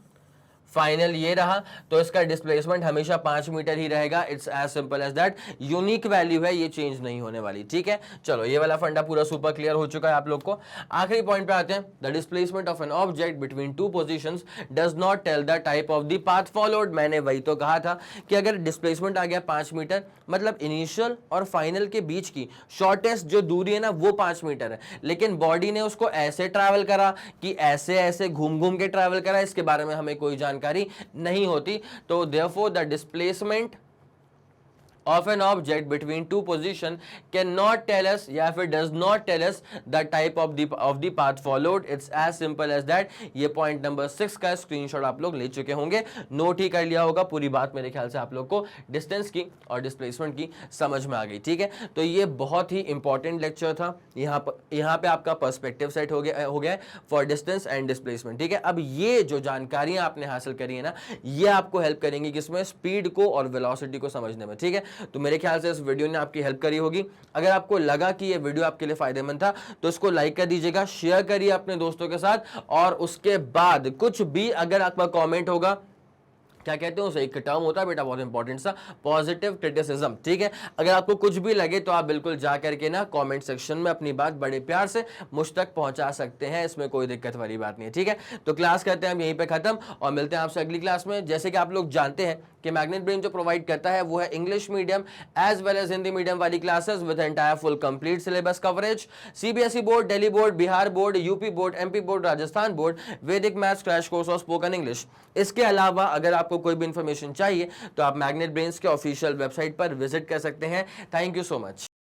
फाइनल ये रहा, तो इसका डिस्प्लेसमेंट हमेशा 5 मीटर ही रहेगा। It's as simple as that, unique value है, ये चेंज नहीं होने वाली, ठीक है। चलो ये वाला फंडा पूरा सुपर क्लियर हो चुका है आप लोग को। आखिरी पॉइंट पे आते हैं, the displacement of an object between two positions does not tell the type of the path followed. मैंने वही तो कहा था कि अगर डिस्प्लेसमेंट आ गया 5 मीटर, मतलब इनिशियल और फाइनल के बीच की शॉर्टेस्ट जो दूरी है ना वो 5 मीटर है, लेकिन बॉडी ने उसको ऐसे ट्रैवल करा कि ऐसे ऐसे घूम घूम के ट्रैवल करा, इसके बारे में हमें कोई जानकारी नहीं होती। तो therefore the displacement of an object between two position cannot tell us या फिर does not tell us the type of the path followed. It's as simple as that. ये पॉइंट नंबर 6 का स्क्रीनशॉट आप लोग ले चुके होंगे, नोट ही कर लिया होगा। पूरी बात मेरे ख्याल से आप लोग को डिस्टेंस की और डिस्प्लेसमेंट की समझ में आ गई, ठीक है। तो ये बहुत ही इंपॉर्टेंट लेक्चर था। यहाँ पे आपका पर्सपेक्टिव सेट हो गया फॉर डिस्टेंस एंड डिस्प्लेसमेंट, ठीक है। अब ये जो जानकारियां आपने हासिल करी है ना, ये आपको हेल्प करेंगी किसमें, स्पीड को और वेलोसिटी को समझने में, ठीक है। तो मेरे ख्याल से इस वीडियो ने आपकी हेल्प करी होगी। अगर आपको लगा कि ये वीडियो आपके लिए फायदेमंद था तो इसको लाइक कर दीजिएगा, शेयर करिए अपने दोस्तों के साथ, और उसके बाद कुछ भी अगर आपका कमेंट होगा, क्या कहते हैं उसे, एक टर्म होता है बेटा बहुत इंपॉर्टेंट सा, पॉजिटिव क्रिटिसिज्म, ठीक है। अगर आपको कुछ भी लगे तो आप बिल्कुल जा करके ना कमेंट सेक्शन में अपनी बात बड़े प्यार से मुझ तक पहुंचा सकते हैं, इसमें कोई दिक्कत वाली बात नहीं है, ठीक है। तो क्लास करते हैं हम यहीं पे खत्म, और मिलते हैं आपसे अगली क्लास में। जैसे कि आप लोग जानते हैं कि मैग्नेट ब्रेन जो प्रोवाइड करता है वो है English medium as well as Hindi medium वाली classes with entire full complete syllabus coverage, CBSE board, Delhi board, Bihar board, UP board, MP board, Rajasthan board, Vedic maths crash course और स्पोकन इंग्लिश। इसके अलावा अगर आपको कोई भी इंफॉर्मेशन चाहिए तो आप मैग्नेट ब्रेन्स के ऑफिशियल वेबसाइट पर विजिट कर सकते हैं। Thank you so much.